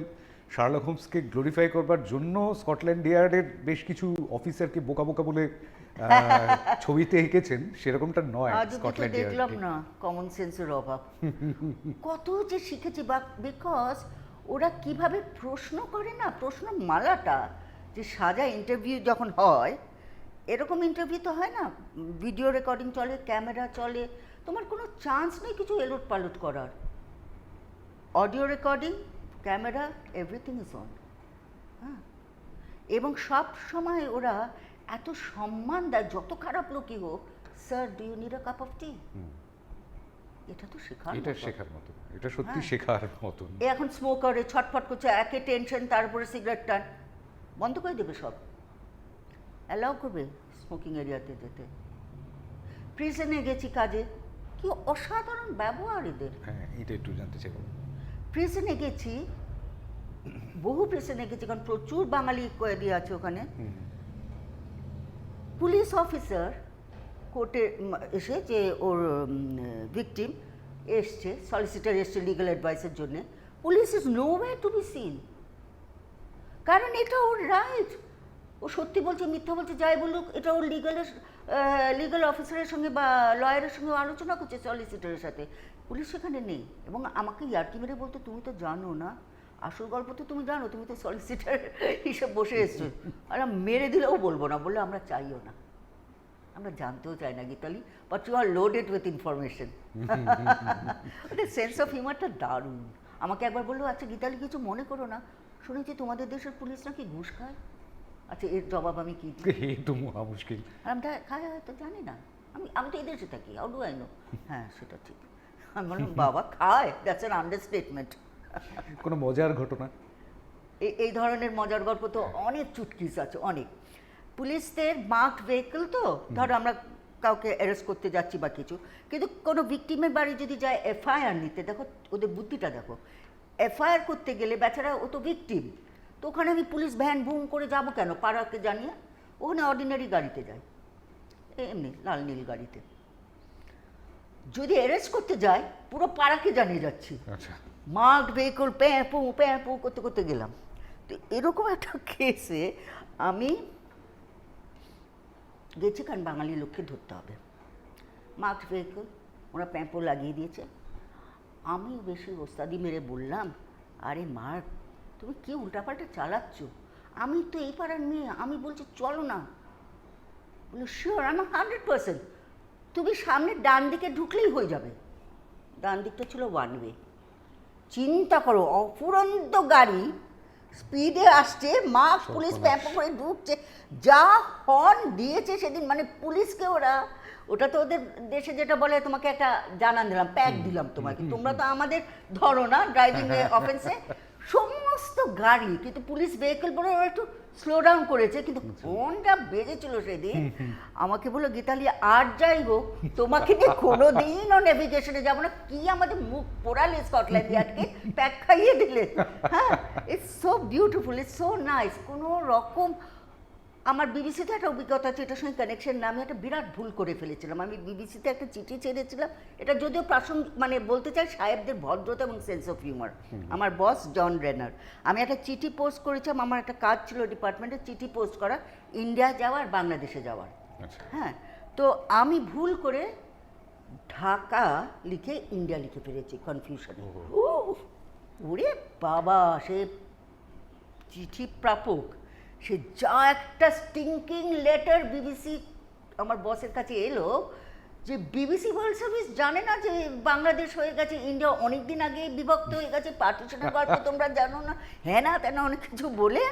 শার্লক হোমসকে গ্লোরিফাই করবার জন্য স্কটল্যান্ড ইয়ার্ডের বেশ কিছু অফিসারকে বোকা বোকা বলে ছবিতে এঁকেছেন, সেরকমটা নয় স্কটল্যান্ড ইয়ার্ড।
দেখলাম না কমন সেন্সের অভাব, কত যে শিখেছি। বিকজ ওরা কিভাবে প্রশ্ন করে না, প্রশ্ন মালাটা যে সাজা, ইন্টারভিউ যখন হয়, এরকম ইন্টারভিউ তো হয় না, ভিডিও রেকর্ডিং চলে, ক্যামেরা চলে, তোমার কোনো চান্স নেই কিছু এলোট পালট করার। Audio recording, camera, everything is on. হ্যাঁ, এবং সব সময় ওরা এত সম্মান দেয়, যত খারাপ লোকই হোক, sir do you need a cup of tea. এটা তো
শেখার মতো, এটা সত্যি শেখার মতো।
এখন স্মোকারে ছটফট করছে, একে টেনশন, তারপরে সিগারেট টান, বন্ধ করে দেবে সব, অ্যালাউ করবে স্মোকিং এরিয়াতে যেতে। প্রিজনে গেছি কাজে, কি অসাধারণ ব্যবহার এদের।
হ্যাঁ, এটা একটু জানতে চাইব।
প্রিজনে গেছি, বহু প্রিজনে গেছি, কারণ প্রচুর বাঙালি কয়েদি আছে ওখানে। পুলিশ অফিসার কোর্টে এসে, যে ওর ভিকটিম এসছে, সলিসিটার এসছে লিগাল অ্যাডভাইসের জন্য, police is nowhere to be seen, কারণ এটা ওর রাইট। ও সত্যি বলছে, মিথ্যা বলছে, যাই বলুক, এটা ওর লিগাল অফিসারের সঙ্গে বা লয়ারের সঙ্গে আলোচনা করছে, সলিসিটারের সাথে। পুলিশ সেখানে নেই, এবং আমাকে ইয়ার্কি মেরে বলতো, তুমি তো জানো না, আসল গল্প তো তুমি জানো, তুমি তো সলিসিটার হিসেবে বসে এসছো। আর মেরে দিলেও বলবো না, বললে আমরা চাইও না, আমরা জানতেও চাই না Geetali, but you are loaded with information. ওদের সেন্স অফ হিউমারটা দারুণ। আমাকে একবার বললো, আচ্ছা গীতালি কিছু মনে করো না, শুনেছি তোমাদের দেশের পুলিশ নাকি ঘুষ খায়। আচ্ছা, এর জবাব আমি কি দিই?
তো মহা মুশকিল।
আমি খায় হয়তো জানি না, আমি তো এই দেশে থাকি, হাউ ডু আই নো। হ্যাঁ, সেটা ঠিক। আমি বললাম, বাবা খায়, দ্যাটস অ্যান আন্ডারস্টেটমেন্ট।
কোনো মজার ঘটনা?
এই ধরনের মজার গল্প তো অনেক চুটকিস আছে, অনেক। পুলিশদের মার্কড ভেহিকল তো, ধরো আমরা কাউকে অ্যারেস্ট করতে যাচ্ছি বা কিছু, কিন্তু কোনো ভিকটিমের বাড়ি যদি যায় এফআইআর নিতে, দেখো ওদের বুদ্ধিটা দেখো, এফআইআর করতে গেলে বেচারা ও তো ভিকটিম, তো ওখানে আমি পুলিশ ভ্যান বুম করে যাব কেন, পাড়াকে জানিয়ে ওখানে অর্ডিনারি গাড়িতে যাই, এমনি লাল নীল গাড়িতে। যদি অ্যারেস্ট করতে যাই পুরো পাড়াকে জানিয়ে যাচ্ছি,
আচ্ছা,
মার্কড ভেহিকল প্যাঁ পু করতে করতে গেলাম। তো এরকম একটা কেসে আমি গেছি, কারণ বাঙালি লোককে ধরতে হবে। মার্কড ভেহিকল, ওরা প্যাঁপো লাগিয়ে দিয়েছে। আমি বেশি ওস্তাদি মেরে বললাম, আরে মার্ক তুমি কি উল্টাপাল্টা চালাচ্ছ, আমি তো এই পাড়ার মেয়ে, আমি বলছি চলো না। বলে শিওর, আমি 100%, তুমি সামনে ডান দিকে ঢুকলেই হয়ে যাবে। ডান দিকটা ছিল ওয়ান ওয়ে। চিন্তা করো, অফুরন্ত গাড়ি স্পিডে আসছে, মাস্ক পুলিশ প্যাম্প করে ঢুকছে, যা হর্ন দিয়েছে সেদিন, মানে পুলিশকে ওটা তো ওদের দেশে যেটা বলে, তোমাকে একটা জানান দিলাম, প্যাক দিলাম তোমাকে, তোমরা তো আমাদের ধরো না ড্রাইভিং অফেন্সে। সমস্ত গাড়ি, কিন্তু পুলিশ ভেহিকল বলে ওরা একটু স্লো ডাউন করেছে, কিন্তু ফোনটা বেজেছিল সেদিন। আমাকে বললো, গীতালি আর যাই হোক তোমাকে নিয়ে কোনোদিনও নেভিগেশনে যাবো না, কি আমাদের মুখ পোড়ালে স্কটল্যান্ড ইয়ার্ডকে, প্যাক খাইয়ে দিলে। হ্যাঁ, it's so beautiful, it's so nice. কোনো রকম আমার বিবিসিতে একটা অভিজ্ঞতা আছে, এটার সঙ্গে কানেকশন না, আমি একটা বিরাট ভুল করে ফেলেছিলাম। আমি বিবিসিতে একটা চিঠি ছেড়েছিলাম, এটা যদিও প্রাসঙ্গিক, মানে বলতে চাই সাহেবদের ভদ্রতা এবং সেন্স অফ হিউমার। আমার বস জন রেনার, আমি একটা চিঠি পোস্ট করেছিলাম, আমার একটা কাজ ছিল ডিপার্টমেন্টে চিঠি পোস্ট করা, ইন্ডিয়া যাওয়ার, বাংলাদেশে যাওয়ার। হ্যাঁ, তো আমি ভুল করে ঢাকা লিখে ইন্ডিয়া লিখে ফেলেছি কনফিউশনে। ওরে বাবা, সে চিঠি প্রাপক সে যা একটা স্টিঙ্কিং লেটার বিবিসি আমার বসের কাছে এলো, যে বিবিসি ওয়ার্ল্ড সার্ভিস জানে না যে বাংলাদেশ হয়ে গেছে ইন্ডিয়া অনেক দিন আগে বিভক্ত হয়ে গেছে, পার্টিশনের গল্প তোমরা জানো না, হ্যাঁ না তেনা অনেক কিছু বলে।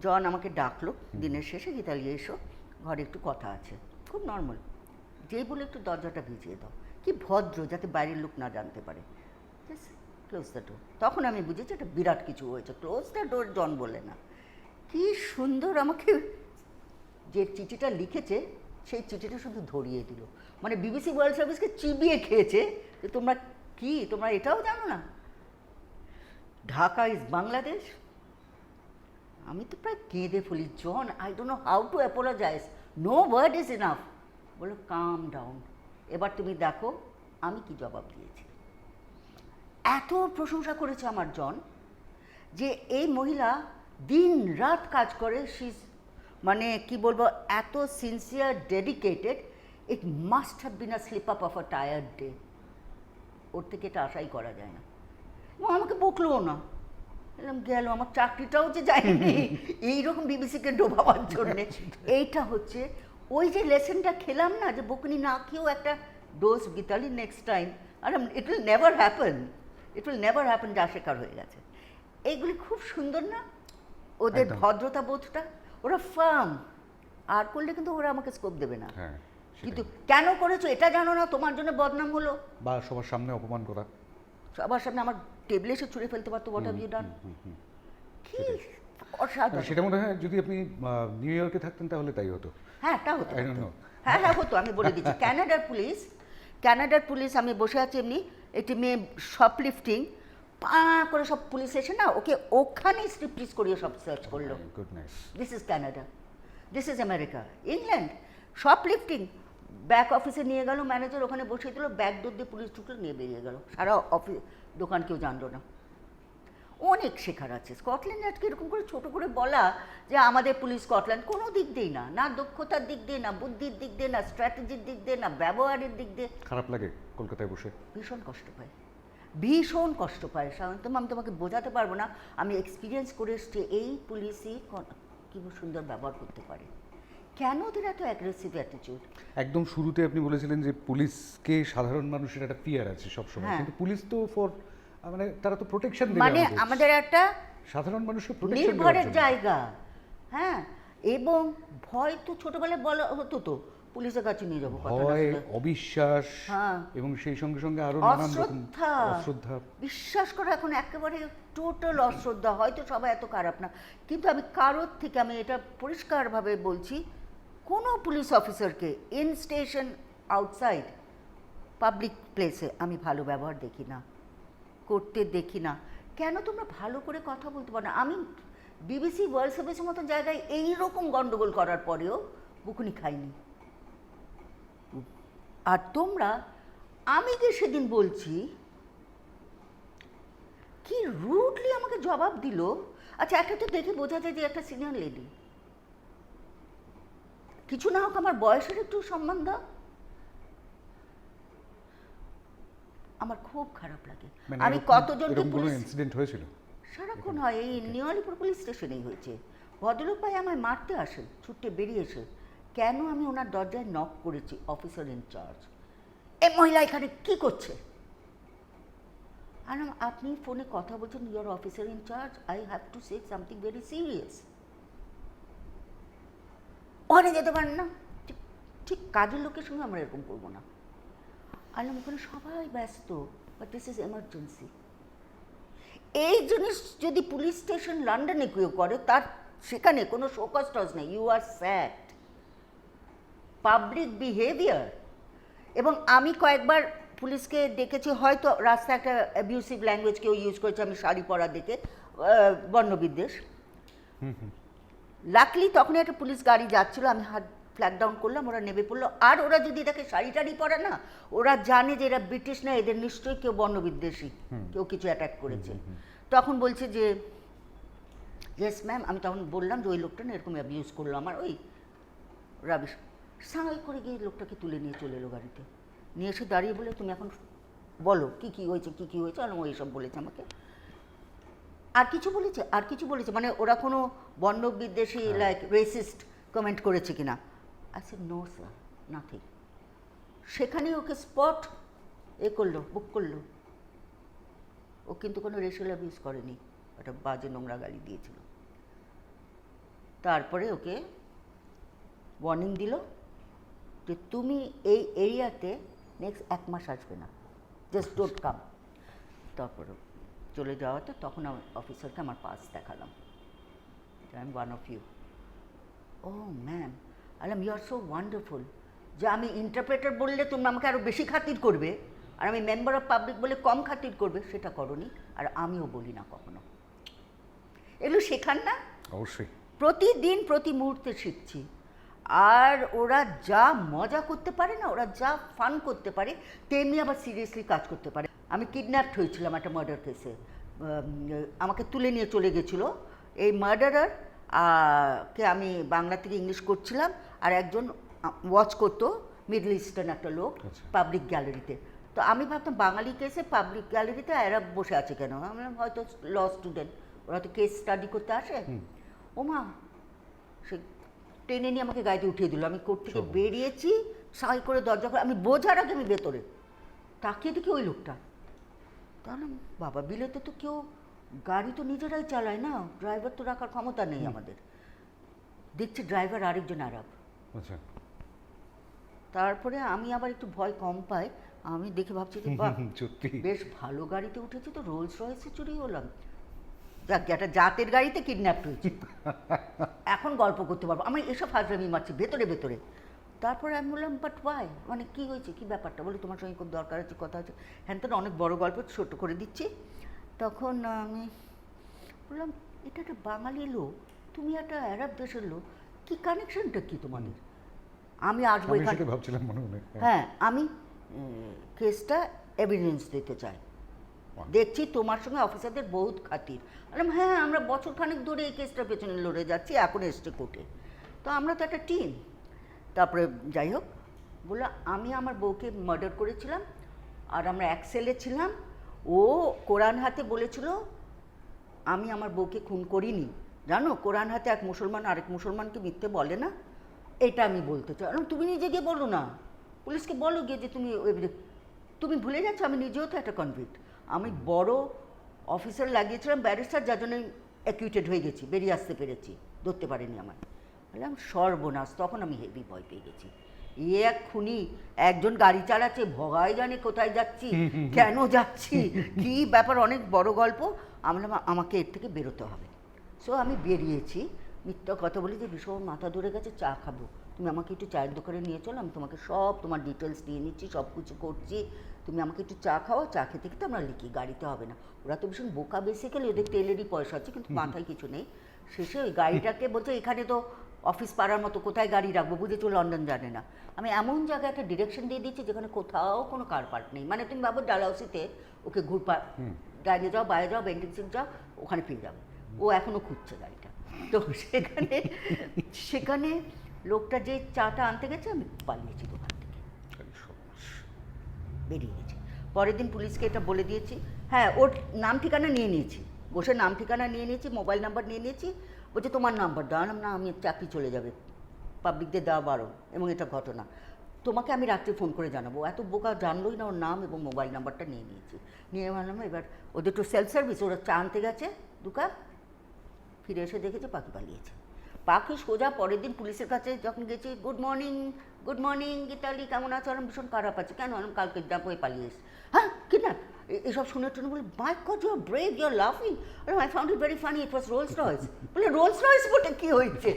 জন আমাকে ডাকলো দিনের শেষে, গীতালি এসো, ঘরে একটু কথা আছে। খুব নর্মাল, যেই বলে একটু দরজাটা ভিজিয়ে দাও, কি ভদ্র, যাতে বাইরের লোক না জানতে পারে। Close the door. তখন আমি বুঝেছি এটা বিরাট কিছু হয়েছে। ক্লোজ দ্য ডোর জন বলে না, কি সুন্দর আমাকে যে চিঠিটা লিখেছে সেই চিঠিটা শুধু ধরিয়ে দিল, মানে বিবিসি ওয়ার্ল্ড সার্ভিসকে চিবিয়ে খেয়েছে যে তোমরা কি, তোমরা এটাও জানো না ঢাকা ইজ বাংলাদেশ। আমি তো প্রায় কেঁদে ফেলি, John I don't know how to apologise, no word is enough. বলো কাম ডাউন, এবার তুমি দেখো আমি কি জবাব দিয়েছি। এত প্রশংসা করেছে আমার জন, যে এই মহিলা দিন রাত কাজ করে, মানে কি বলবো, এত sincere, dedicated, it must have been a slip up of a tired day. ওর থেকে এটা আশাই করা যায় না। এবং আমাকে বকলোও না, এরকম গেল, আমার চাকরিটাও যে যায়নি এইরকম বিবিসিকে ডোবাবার জন্যে। এইটা হচ্ছে ওই যে লেসনটা খেলাম না, যে বকুনি না খেয়েও একটা ডোজ গীতালি নেক্সট টাইম, আর it will never happen, it will never happen, যা শেখার হয়ে গেছে। এইগুলি খুব সুন্দর না, ওদের ভদ্রতা বোধটা, ওরা ফার্ম। আর করলে কিন্তু ওরা আমাকে স্কোপ দেবে না। কিন্তু কেন করেছো এটা জানো না, তোমার জন্য বদনাম হলো,
বা সবার সামনে অপমান করা,
সবার সামনে আমার টেবিলে এসে ছুঁড়ে ফেলতে পারতো, হোয়াট হ্যাভ ইউ ডান। কি অসাধারণ।
সেটা মনে হয় যদি আপনি নিউ ইয়র্কে থাকতেন তাহলে তাই হতো।
হ্যাঁ, তা হতো,
I don't know.
হ্যাঁ হতো, আমি বলে দিচ্ছি। কানাডার পুলিশ, আমি বসে আছি এমনি, একটি মেয়ে শপলিফটিং পা করে, সব পুলিশ এসে না ওকে ওখানেই স্ট্রিপটিজ করিয়ে সব সার্চ করলো। This is Canada, this is America. England shoplifting, back অফিসে নিয়ে গেল ম্যানেজার, ওখানে বসিয়ে দিল, ব্যাক ডোর দিয়ে পুলিশ ঢুকলো, নিয়ে বেরিয়ে গেল, সারা অফিস দোকান কেউ জানলো না। অনেক শেখার আছে। স্কটল্যান্ড আজকে এরকম করে ছোটো করে বলা যে আমাদের পুলিশ স্কটল্যান্ড, কোনো দিক দিয়েই না, না দক্ষতার দিক দিয়ে, না বুদ্ধির দিক দিয়ে, না স্ট্র্যাটেজির দিক দিয়ে, না ব্যবহারের দিক দিয়ে।
খারাপ লাগে কলকাতায় বসে,
ভীষণ কষ্ট পায়, ভীষণ কষ্ট পায়। সাধারণত আমি তোমাকে বোঝাতে পারবো না, আমি এক্সপিরিয়েন্স করে এসছি এই পুলিশই কী সুন্দর ব্যবহার করতে পারে। কেন ওদের এত অ্যাগ্রেসিভ অ্যাটিটিউড?
একদম শুরুতে আপনি বলেছিলেন যে পুলিশকে সাধারণ মানুষের একটা ফিয়ার আছে সবসময়, কিন্তু পুলিশ তো মানে তারা তো প্রোটেকশন দেয়,
মানে আমাদের একটা
সাধারণ মানুষের প্রোটেকশন
নির্ভরের জায়গা। হ্যাঁ, এবং ভয় তো ছোটবেলায় বলা হতো, তো পুলিশের কাছে নিয়ে যাবো,
ভয়, অবিশ্বাস, এবং সেই সঙ্গে সঙ্গে আরো নানান রকম অশ্রদ্ধা।
বিশ্বাস করে এখন একেবারে টোটাল অশ্রদ্ধা। হয়তো সবাই এত খারাপ না, কিন্তু আমি কারোর থেকে, আমি এটা পরিষ্কারভাবে বলছি, কোনো পুলিশ অফিসারকে ইন স্টেশন, আউটসাইড, পাবলিক প্লেসে আমি ভালো ব্যবহার দেখি না। করতে দেখি না। কেন তোমরা ভালো করে কথা বলতে পারো না? আমি বিবিসি ওয়ার্ল্ড সার্ভিসের মতো জায়গায় এই রকম গন্ডগোল করার পরেও বকুনি খাইনি। আর তোমরা, আমি যে সেদিন বলছি, কি রুডলি আমাকে জবাব দিল। আচ্ছা, একটা তো দেখে বোঝা যায় যে একটা সিনিয়র লেডি। কিছু না হোক আমার বয়সের একটু সম্মান দাও। আমার খুব খারাপ লাগে।
মানে
আমি কতজনকে
এরকম কোনো
পুলিশ
ইনসিডেন্ট হয়েছিল?
সারাক্ষণ হয়, এই নিউ আলিপুর পুলিশ স্টেশনেই হয়েছে। ভদ্রলোক ভাই আমায় মারতে আসে, ছুটে বেরিয়ে এসে। কেন আমি ওনার দরজায় নক করেছি, অফিসার ইনচার্জ, এ মহিলা এখানে কি করছে? আর আপনি ফোনে কথা বলছেন, your officer in charge, I have to say something very serious. ওখানে যেতে পারেন না। ঠিক ঠিক কাজের লোকের সঙ্গে আমরা এরকম করবো না। আলাম ওখানে সবাই ব্যস্ত, বাট দিস ইজ এমার্জেন্সি। এই জিনিস যদি পুলিশ স্টেশন লন্ডনে কেউ করে, তার সেখানে কোনো শোকজ টজ নেই, you are sad. Public behaviour. এবং আমি কয়েকবার পুলিশকে ডেকেছি, হয়তো রাস্তায় একটা অ্যাবিউসিভ ল্যাঙ্গুয়েজ কেউ ইউজ করেছে আমি শাড়ি পরা দেখে, বর্ণবিদ্বেষ। লাকলি তখন একটা পুলিশ গাড়ি যাচ্ছিল, আমি হাত ফ্ল্যাগ ডাউন করলাম, ওরা নেমে পড়লো। আর ওরা যদি এটাকে শাড়ি টাড়ি পরে না, ওরা জানে যে এরা ব্রিটিশ না, এদের নিশ্চয়ই কেউ বর্ণবিদ্বেষী, কেউ কিছু অ্যাটাক করেছে। তখন বলছে যে ইয়েস ম্যাম। আমি তখন বললাম যে ওই লোকটা না এরকম অ্যাবিউজ করলো আমার, ওই রাবিশ। সাঁই করে গিয়ে লোকটাকে তুলে নিয়ে চলে এলো গাড়িতে, নিয়ে এসে দাঁড়িয়ে বলে তুমি এখন বলো কী কী হয়েছে, কী কী হয়েছে। আর ও এইসব বলেছে আমাকে। আর কিছু বলেছে, আর কিছু বলেছে, মানে ওরা কোনো বর্ণবিদ্বেষী লাইক রেসিস্ট কমেন্ট করেছে কিনা। আচ্ছা, নো স্যার, নাথিং। সেখানেই ওকে স্পট করলো, বুক করলো। ও কিন্তু কোনো রেশিয়াল অ্যাবিউজ করেনি, একটা বাজে নোংরা গালি দিয়েছিল। তারপরে ওকে ওয়ার্নিং দিল যে তুমি এই এরিয়াতে নেক্সট 1 মাস আসবে না, জাস্ট ডোন্ট কাম। তারপরে চলে যাওয়াতে তখন আমি অফিসারকে আমার পাস দেখালাম, I am one of you. Oh ma'am, আলাম ইউ আর সো ওয়ান্ডারফুল, যে আমি ইন্টারপ্রেটার বললে তুমি আমাকে আরও বেশি খাতির করবে, আর আমি মেম্বার অফ পাবলিক বলে কম খাতির করবে, সেটা করনি। আর আমিও বলি না কখনো। এগুলো শেখান না?
অবশ্যই।
প্রতিদিন প্রতি মুহূর্তে শিখছি। আর ওরা যা মজা করতে পারে না, ওরা যা ফান করতে পারে, তেমনি আবার সিরিয়াসলি কাজ করতে পারে। আমি কিডন্যাপড হয়েছিলাম একটা মার্ডার কেসে, আমাকে তুলে নিয়ে চলে গেছিলো। এই মার্ডারার কে আমি বাংলা থেকে ইংলিশ করছিলাম, আর একজন ওয়াচ করতো, মিডল ইস্টার্ন একটা লোক, পাবলিক গ্যালারিতে। তো আমি ভাবতাম বাঙালি কেসে পাবলিক গ্যালারিতে এরা বসে আছে কেন, আমরা হয়তো ল স্টুডেন্ট, ওরা তো কেস স্টাডি করতে আসে। ওমা, সে টেনে নিয়ে আমাকে গাড়িতে উঠিয়ে দিল। আমি কোর্ট থেকে বেরিয়েছি, সাই করে দরজা করে, আমি বোঝার আগে আমি ভেতরে তাকিয়ে দেখি ওই লোকটা। তাহলে বাবা, বিলেতে তো কেউ গাড়ি তো নিজেরাই চালায় না, ড্রাইভার তো রাখার ক্ষমতা নেই আমাদের। দেখছি ড্রাইভার আরেকজন আরব।
আচ্ছা।
তারপরে আমি আবার একটু ভয় কম পাই, আমি দেখে ভাবছি যে বাহ, বেশ ভালো গাড়িতে উঠেছি তো, রোলস রয়েসে চুরি হলাম, যাক একটা জাতের গাড়িতে কিডন্যাপড হয়েছি, এখন গল্প করতে পারবো। আমি এসব ফাজলামি মারছি ভেতরে ভেতরে। তারপরে আমি বললাম বাট ওয়াই, মানে কী হয়েছে, কী ব্যাপারটা, বলে তোমার সঙ্গে খুব দরকার আছে, কথা আছে, হ্যাঁ। তো অনেক বড় গল্প, ছোট করে দিচ্ছি। তখন আমি বললাম এটা একটা বাঙালি লোক, তুমি একটা আরব দেশের লোক, কী কানেকশনটা কী তোমাদের? আমি আসবো এখানে,
ভাবছিলাম মনে মনে।
হ্যাঁ, আমি কেসটা এভিডেন্স দিতে চাই, দেখছি তোমার সঙ্গে অফিসারদের বহুত খাতির। বললাম হ্যাঁ, আমরা বছর খানেক ধরে এই কেসটার পেছনে লড়ে যাচ্ছি, এখন এসছে কোর্টে, তো আমরা তো একটা টিম। তারপরে যাই হোক, বললো আমি আমার বউকে মার্ডার করেছিলাম, আর আমরা এক সেলে ছিলাম। ও কোরআন হাতে বলেছিল আমি আমার বউকে খুন করিনি। জানো, কোরআন হাতে এক মুসলমান আরেক মুসলমানকে মিথ্যে বলে না, এটা আমি বলতে চাই। তুমি নিজে গিয়ে বলো না, পুলিশকে বলো গিয়ে যে তুমি ভুলে যাচ্ছ আমি নিজেও তো একটা কনভিক্ট। আমি বড় অফিসার লাগিয়েছিলাম ব্যারিস্টার, যার জন্য অ্যাকিউটেড হয়ে গেছি, বেরিয়ে আসতে পেরেছি, ধরতে পারিনি আমার। বললাম সর্বনাশ, তখন আমি হেভি ভয় পেয়ে গেছি। এক খুনি, একজন গাড়ি চালাচ্ছে, ভগাই জানে কোথায় যাচ্ছি, কেন যাচ্ছি, কি ব্যাপার, অনেক বড় গল্প। আমাকে এর থেকে বেরোতে হবে। সো আমি বেরিয়েছি, মিথ্যা কথা বলি যে ভীষণ মাথা ধরে গেছে, চা খাবো, তুমি আমাকে একটু চায়ের দোকানে নিয়ে চলো, আমি তোমাকে সব তোমার ডিটেলস দিয়ে নিচ্ছি, সব কিছু করছি, তুমি আমাকে একটু চা খাওয়াও, চা খেতে খেতে আমরা লিখি, গাড়িতে হবে না। ওরা তো ভীষণ বোকা বেসিক্যালি, ওদের তেলেরই পয়সা আছে কিন্তু মাথায় কিছু নেই। শেষে ওই গাড়িটাকে বলছে এখানে তো অফিস পাড়ার মতো কোথায় গাড়ি রাখবো, বুঝেছো লন্ডন জানে না। আমি এমন জায়গায় একটা ডিরেকশন দিয়ে দিচ্ছি যেখানে কোথাও কোনো কার পার্ট নেই, মানে তুমি ভাবো ডালহাউসিতে ওকে ঘুরপা ডাইনে যাও, বাইরে যাও, বেন্টিংসিং যাও, ওখানে ফিরে যাবে। ও এখনও খুঁজছে গাড়িটা। তো সেখানে লোকটা যে চাটা আনতে গেছে আমি পালিয়েছি দোকান থেকে, বেরিয়ে গেছি। পরের দিন পুলিশকে এটা বলে দিয়েছি। হ্যাঁ, ওর নাম ঠিকানা নিয়ে নিয়েছি, বসে নাম ঠিকানা নিয়ে নিয়েছি, মোবাইল নাম্বার নিয়ে নিয়েছি। বলছে তোমার নাম্বার দাও না, আমি চাকরি চলে যাবে, পাবলিকদের দেওয়া বারণ এবং এটা ঘটনা, তোমাকে আমি রাত্রে ফোন করে জানাবো। এত বোকা, জানলোই না ওর নাম এবং মোবাইল নাম্বারটা নিয়ে নিয়েছি। নিয়ে ভাবলাম এবার ওদের তো সেলফ সার্ভিস, ওরা চা আনতে গেছে দুকাপ, ফিরে এসে দেখেছে পাখি পালিয়েছে। পাখি সোজা পরের দিন পুলিশের কাছে যখন গেছি, গুড মর্নিং গীতালি, কেমন আছো? আমি ভীষণ খারাপ আছে। কেন? আমি কালকে কিডন্যাপ হয়ে পালিয়েছি। হ্যাঁ কিডন্যাপ? এসব শুনে টুনে বলে my God you are brave, you are লাফিং। I found it very funny, it was Rolls Royce. বলে রোলস রয়েস বলে কী হয়েছে?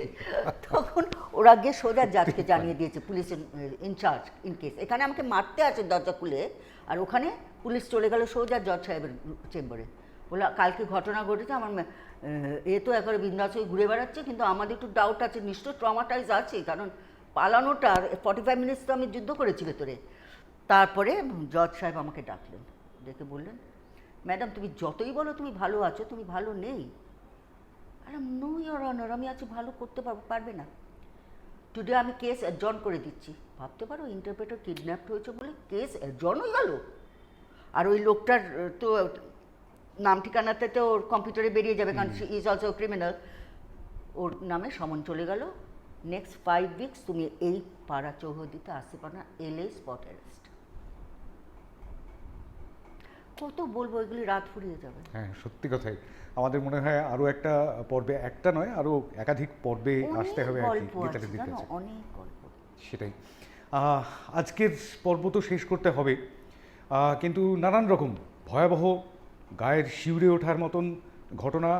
তখন ওরা গিয়ে সোজা জাজকে জানিয়ে দিয়েছে, পুলিশের ইনচার্জ ইন কেস। এখানে আমাকে মারতে আছে দরজা খুলে, আর ওখানে পুলিশ চলে গেল সোজা জজ সাহেবের চেম্বারে। বলে কালকে ঘটনা ঘটেছে, আমার এ তো একবারে বিন্দাস হয়ে ঘুরে বেড়াচ্ছে, কিন্তু আমাদের একটু ডাউট আছে, নিশ্চয় ট্রমাটাইজ আছে, কারণ পালানোটা 45 মিনিটস তো আমি যুদ্ধ করেছি ভেতরে। তারপরে জজ সাহেব আমাকে ডাকলেন, ডেকে বললেন, ম্যাডাম তুমি যতই বলো তুমি ভালো আছো, তুমি ভালো নেই। আরে নো ইওর অনার, আমি আছি, ভালো করতে পারবে না। টুডে আমি কেস অ্যাডজন করে দিচ্ছি। ভাবতে পারো, ইন্টারপ্রেটার কিডন্যাপড হয়েছে বলে কেস অ্যাডজন হয়ে গেল। আর ওই লোকটার তো নাম ঠিকানাতে তো ওর কম্পিউটারে বেরিয়ে যাবে, কারণ শি ইজ অলসো ক্রিমিনাল। ওর নামে সমন চলে গেল। নেক্সট 5 উইকস তুমি এই পাড়া চৌহদিতে আসতে পারো না, এলে স্পট অ্যারেস্ট। কত বলবো, এগুলি রাত ফুরিয়ে যাবে।
হ্যাঁ, সত্যি কথাই। আমাদের মনে হয় আরও একটা পর্বে, একটা নয় আরও একাধিক পর্বে আসতে হবে আর কি গীতালিদির কাছে।
অনেক গল্প।
সেটাই। আজকের পর্ব তো শেষ করতে হবে, কিন্তু নানান রকম ভয়াবহ, গায়ের শিউরে ওঠার মতন ঘটনা,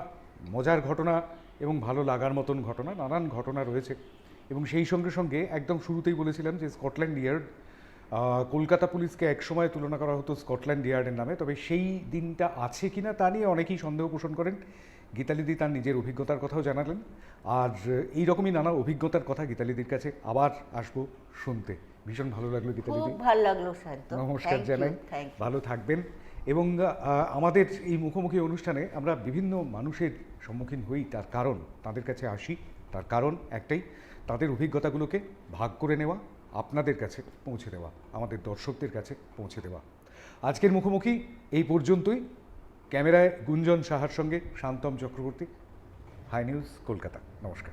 মজার ঘটনা এবং ভালো লাগার মতন ঘটনা, নানান ঘটনা রয়েছে। এবং সেই সঙ্গে সঙ্গে একদম শুরুতেই বলেছিলাম যে স্কটল্যান্ড ইয়ার্ড, কলকাতা পুলিশকে একসময় তুলনা করা হতো স্কটল্যান্ড ইয়ার্ডের নামে, তবে সেই দিনটা আছে কিনা তা নিয়ে অনেকেই সন্দেহ পোষণ করেন। গীতালিদি তার নিজের অভিজ্ঞতার কথাও জানালেন, আর এই রকমই নানা অভিজ্ঞতার কথা গীতালিদির কাছে আবার আসবো শুনতে। ভীষণ ভালো লাগলো গীতালিদি,
খুব ভালো লাগলো স্যার।
নমস্কার জানাই, ভালো থাকবেন। এবং আমাদের এই মুখোমুখি অনুষ্ঠানে আমরা বিভিন্ন মানুষের সম্মুখীন হই, তার কারণ, তাদের কাছে আসি, তার কারণ একটাই, তাদের অভিজ্ঞতাগুলোকে ভাগ করে নেওয়া, আপনাদের কাছে পৌঁছে দেওয়া, আমাদের দর্শকদের কাছে পৌঁছে দেওয়া। আজকের মুখোমুখি এই পর্যন্তই। ক্যামেরায় গুঞ্জন সাহার সঙ্গে শান্তম চক্রবর্তী, হাই নিউজ কলকাতা। নমস্কার।